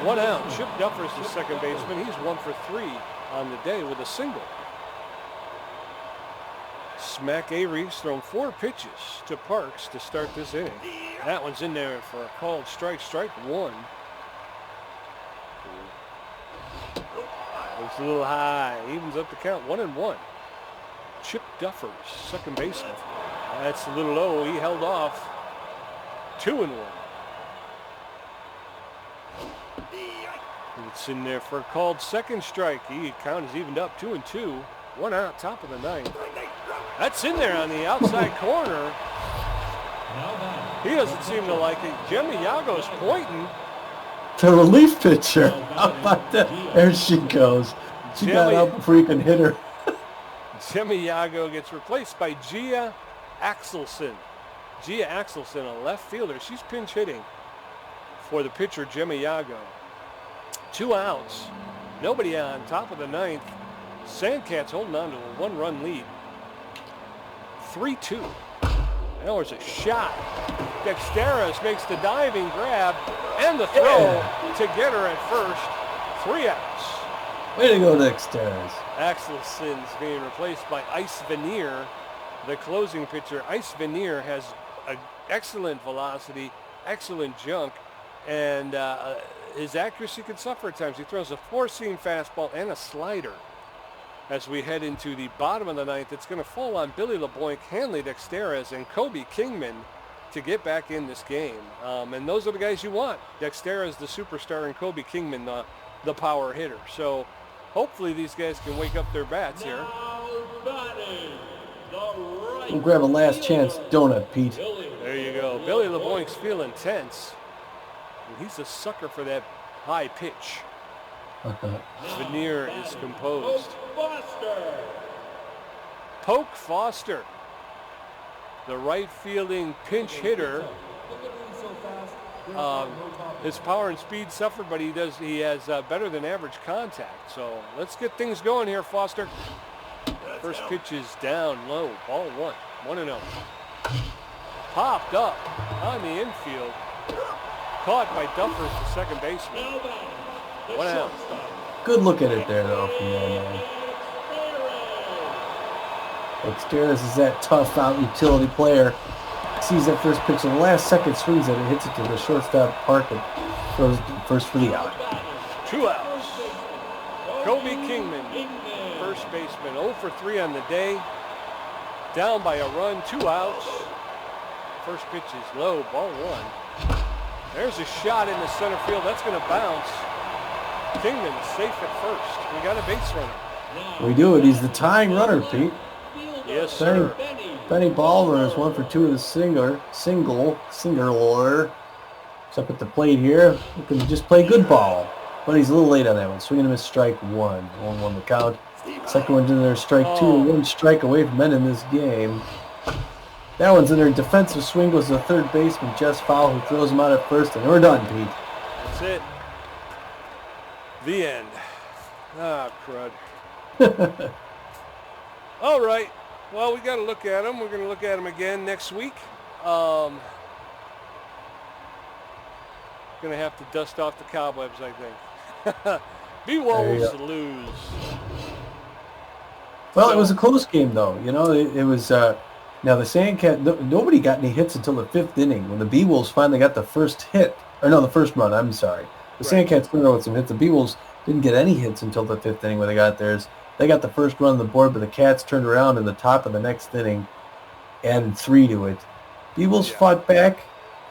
1 out. Chip Duffers, the second baseman. He's 1 for 3 on the day with a single. Smack Avery's thrown 4 pitches to Parks to start this inning. That one's in there for a called strike. Strike one. It's a little high. Evens up the count. 1-1. Chip Duffers, second baseman. That's a little low. He held off. 2-1. It's in there for a called second strike. Count is evened up 2-2. 1 out, top of the ninth. That's in there on the outside corner. He doesn't seem to like it. Gemma Iago's pointing. The relief pitcher. How about that? There she goes. She got out before you can hit her. Gemma Iago gets replaced by Gia Axelson. Gia Axelson, a left fielder. She's pinch hitting for the pitcher, Gemma Iago. 2 outs. Nobody on, top of the ninth. Sandcats holding on to a 1-run lead. 3-2. Now there's a shot. Dexteras makes the diving grab and the throw to get her at first. 3 outs. Way to go, Dexteras. Axelson's being replaced by Ice Veneer, the closing pitcher. Ice Veneer has an excellent velocity, excellent junk, and his accuracy can suffer at times. He throws a 4-seam fastball and a slider. As we head into the bottom of the ninth, it's going to fall on Billy LeBlanc, Hanley Dexteras, and Kobe Kingman to get back in this game. And those are the guys you want. Dexteras, the superstar, and Kobe Kingman, the power hitter. So hopefully these guys can wake up their bats here. We'll grab a last chance donut, Pete. There you go. Billy LeBlanc's feeling tense. And he's a sucker for that high pitch. Veneer is composed. Poke Foster, the right fielding pinch hitter. His power and speed suffer, but he has better than average contact. So let's get things going here, Foster. First pitch is down low. Ball one. 1-0. Popped up on the infield. Caught by Duffers, the second baseman. 1 out. Good look at it there, though, from there, man. Dexteras is that tough out utility player. Sees that first pitch in the last second, swings at it, hits it to the shortstop Park, and throws first for the out. 2 outs. Kobe Kingman, first baseman, 0 for 3 on the day. Down by a run, 2 outs. First pitch is low, ball one. There's a shot in the center field. That's going to bounce. Kingman safe at first. We got a base runner. We do it. He's the tying runner, Pete. Yes, sir. Benny Ballmer is 1 for 2 with a single. He's up at the plate here. Looking to just play good ball. But he's a little late on that one. Swinging him at strike 1. 1-1 the count. Second one's in there, strike 2. 1 strike away from ending this game. That one's in there. Defensive swing goes to the third baseman, Jess Fowl, who throws him out at first. And we're done, Pete. That's it. The end. Ah, crud. All right. Well, we got to look at them. We're going to look at them again next week. Going to have to dust off the cobwebs, I think. Beewolves lose. Well, it was a close game, though. You know, it was... now, the Sandcat... Nobody got any hits until the 5th inning when the Beewolves finally got the first hit. Or, no, the first run. I'm sorry. The Sandcats cleared out with some hits. The Beewolves didn't get any hits until the 5th inning when they got theirs. They got the first run on the board, but the Cats turned around in the top of the next inning, added 3 to it. Beewolves fought back,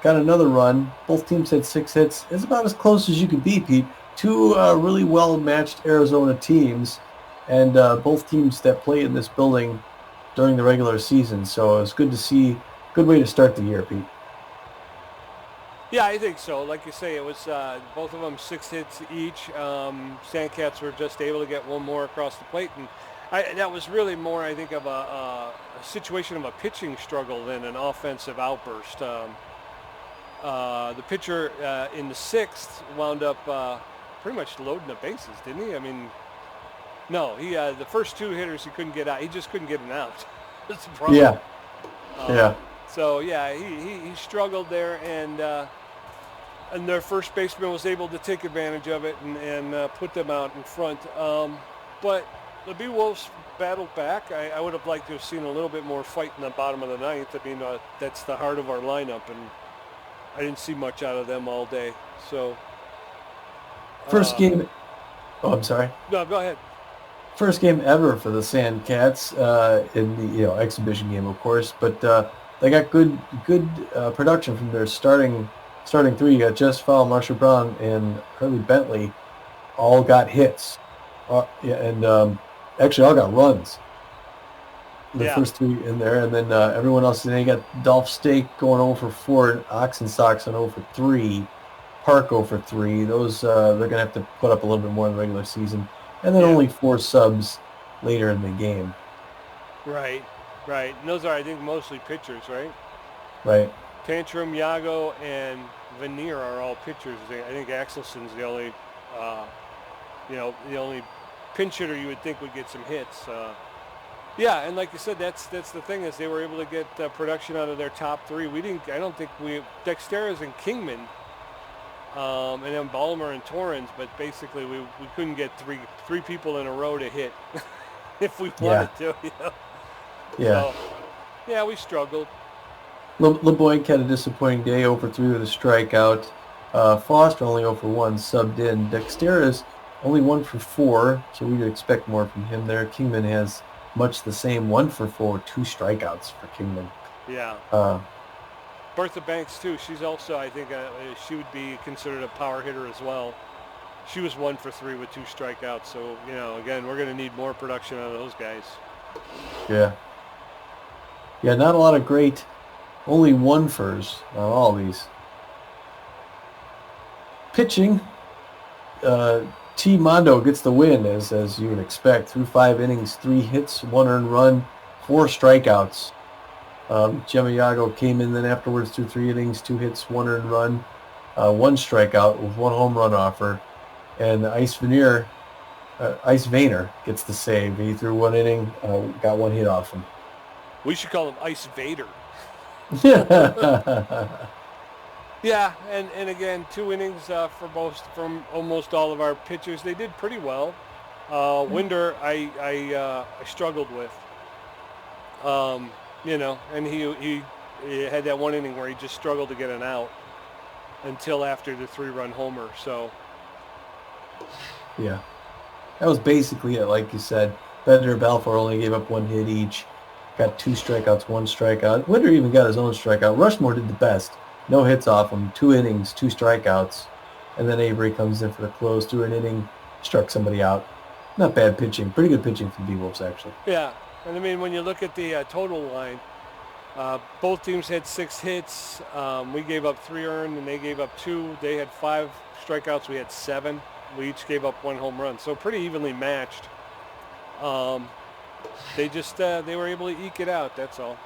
got another run. Both teams had 6 hits. It's about as close as you could be, Pete. 2 really well-matched Arizona teams, and both teams that play in this building during the regular season. So it was good to see. Good way to start the year, Pete. Yeah, I think so. Like you say, it was both of them 6 hits each. Sandcats were just able to get one more across the plate, and that was really more, I think, of a situation of a pitching struggle than an offensive outburst. The pitcher in the 6th wound up pretty much loading the bases, didn't he? I mean, no, he the first 2 hitters he couldn't get out. He just couldn't get an out. That's the problem. Yeah. Yeah. So yeah, he struggled there, and their first baseman was able to take advantage of it and put them out in front. But the Beewolves battled back. I would have liked to have seen a little bit more fight in the bottom of the 9th. I mean, that's the heart of our lineup, and I didn't see much out of them all day. So first game. Oh, I'm sorry. No, go ahead. First game ever for the Sandcats in the exhibition game, of course, but they got good production from their starting 3. You got Jess Fowl, Marsha Brown, and Hurley Bentley. All got hits, and actually all got runs. The first 3 in there, and then everyone else. Then you got Dolph Stake going 0 for 4, Oxen Sox on 0 for 3, Park 0 for 3. Those they're gonna have to put up a little bit more in the regular season. And then only 4 subs later in the game. Right. And those are, I think, mostly pitchers, right? Right. Tantrum, Yago, and Veneer are all pitchers. I think Axelson's the only, the only pinch hitter you would think would get some hits. Yeah, and like you said, that's the thing, is they were able to get production out of their top 3. I don't think Dexteras and Kingman. And then Balmer and Torrens, but basically we couldn't get three people in a row to hit if we wanted to. Yeah. So, yeah, we struggled. LeBoyk had a disappointing day, 0 for 3 with a strikeout. Foster only 0 for 1, subbed in. Dexteras only 1 for 4, so we would expect more from him there. Kingman has much the same, 1 for 4, 2 strikeouts for Kingman. Yeah. Bertha Banks, too. She's also, I think, she would be considered a power hitter as well. She was 1 for 3 with 2 strikeouts. So, again, we're going to need more production out of those guys. Yeah. Yeah, not a lot of great, only 1-fers on all these. Pitching, T. Mondo gets the win, as you would expect. Through 5 innings, 3 hits, 1 earned run, 4 strikeouts. Gemma Yago came in then afterwards through 3 innings, 2 hits, 1 earned run, 1 strikeout with 1 home run offer. And Ice Vayner gets the save. He threw 1 inning, got 1 hit off him. We should call him Ice Vader. Yeah, and again, 2 innings from almost all of our pitchers. They did pretty well. Winder, I struggled with. And he had that 1 inning where he just struggled to get an out until after the 3-run homer. So, yeah, that was basically it. Like you said, Bender and Balfour only gave up 1 hit each. Got 2 strikeouts, 1 strikeout. Winder even got his own strikeout. Rushmore did the best. No hits off him. 2 innings, 2 strikeouts. And then Avery comes in for the close. Through an inning, struck somebody out. Not bad pitching. Pretty good pitching from the Beewolves, actually. Yeah. And I mean, when you look at the total line, both teams had 6 hits. We gave up 3 earned, and they gave up 2. They had 5 strikeouts. We had 7. We each gave up 1 home run. So pretty evenly matched. They were able to eke it out. That's all.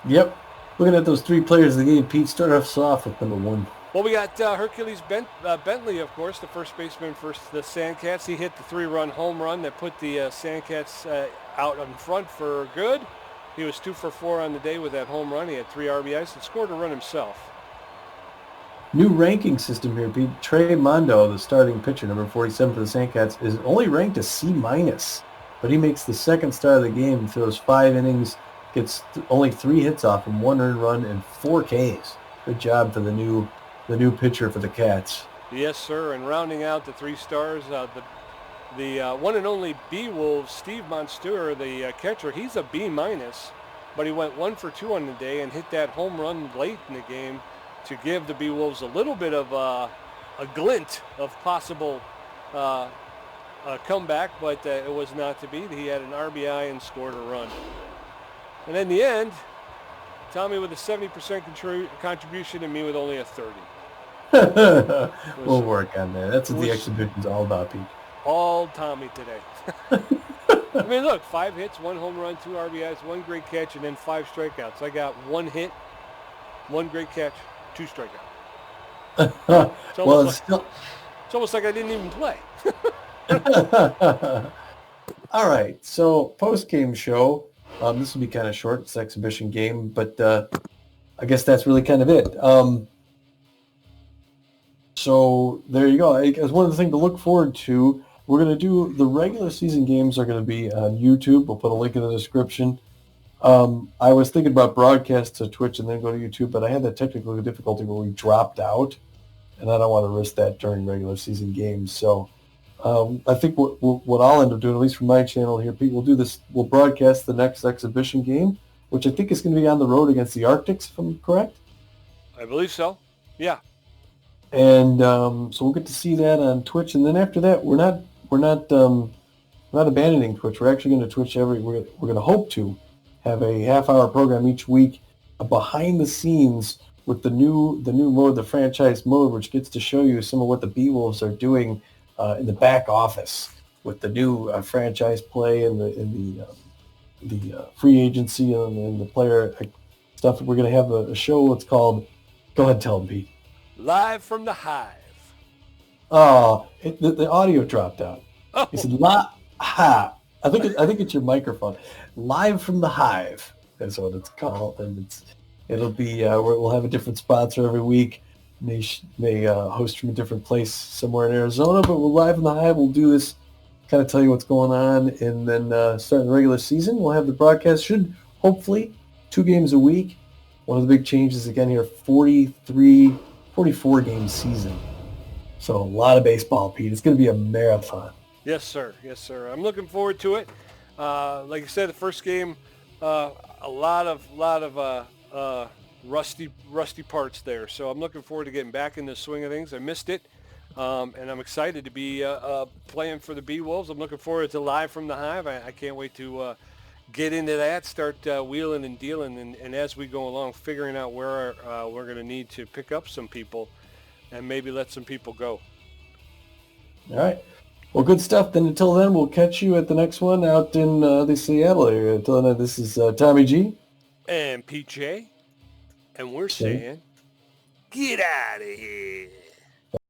Yep. Looking at those 3 players of the game, Pete, start us off with number 1. Well, we got Hercules Bentley, of course, the first baseman for the Sandcats. He hit the 3-run home run that put the Sandcats out in front for good. He was 2 for 4 on the day with that home run. He had 3 RBIs and scored a run himself. New ranking system here, Pete. Trey Mondo, the starting pitcher, number 47 for the Sandcats, is only ranked a C-, but he makes the second start of the game, throws 5 innings, gets only 3 hits off him, 1 earned run, and 4 Ks. Good job for the new pitcher for the Cats. Yes, sir. And rounding out the 3 stars, the The one and only Beewolves, Steve Monster, the catcher, he's a B-, but he went 1 for 2 on the day and hit that home run late in the game to give the Beewolves a little bit of a glint of possible comeback, but it was not to be. He had an RBI and scored a run. And in the end, Tommy with a 70% contribution and me with only a 30. We'll work on that. That's what the exhibition's all about, Pete. All Tommy today. I mean, look, 5 hits, 1 home run, 2 RBIs, 1 great catch, and then 5 strikeouts. I got 1 hit, 1 great catch, 2 strikeouts. It's almost like I didn't even play. All right, so post-game show. This will be kind of short. It's an exhibition game, but I guess that's really kind of it. So there you go. As one of the things to look forward to, we're going to do the regular season games are going to be on YouTube. We'll put a link in the description. I was thinking about broadcast to Twitch and then go to YouTube, but I had that technical difficulty where we dropped out, and I don't want to risk that during regular season games. So I think what I'll end up doing, at least from my channel here, Pete, we'll do this. We'll broadcast the next exhibition game, which I think is going to be on the road against the Arctics, if I'm correct. I believe so. Yeah. And so we'll get to see that on Twitch, and then after that, we're not abandoning Twitch. We're actually going to Twitch we're going to hope to have a half-hour program each week behind the scenes with the new mode, the franchise mode, which gets to show you some of what the Beewolves are doing in the back office with the new franchise play and the free agency and the player stuff. We're going to have a show. It's called. Go ahead, tell them, Pete. Live from the Hive. Oh, the audio dropped out. Oh. He said, I think it's your microphone. Live from the Hive. That's what it's called, and it'll be. We'll have a different sponsor every week. May host from a different place somewhere in Arizona, but we're live in the Hive. We'll do this, kind of tell you what's going on, and then starting the regular season, we'll have the broadcast. Should hopefully 2 games a week. One of the big changes again here: 44 game season. So a lot of baseball, Pete. It's going to be a marathon. Yes, sir. Yes, sir. I'm looking forward to it. Like I said, the first game, a lot of rusty parts there. So I'm looking forward to getting back in the swing of things. I missed it, and I'm excited to be playing for the Beewolves. I'm looking forward to Live from the Hive. I can't wait to get into that, start wheeling and dealing, and as we go along, figuring out where we're going to need to pick up some people and maybe let some people go. All right. Well, good stuff. Then until then, we'll catch you at the next one out in the Seattle area. Until then, this is Tommy G. And PJ. And we're saying, get out of here.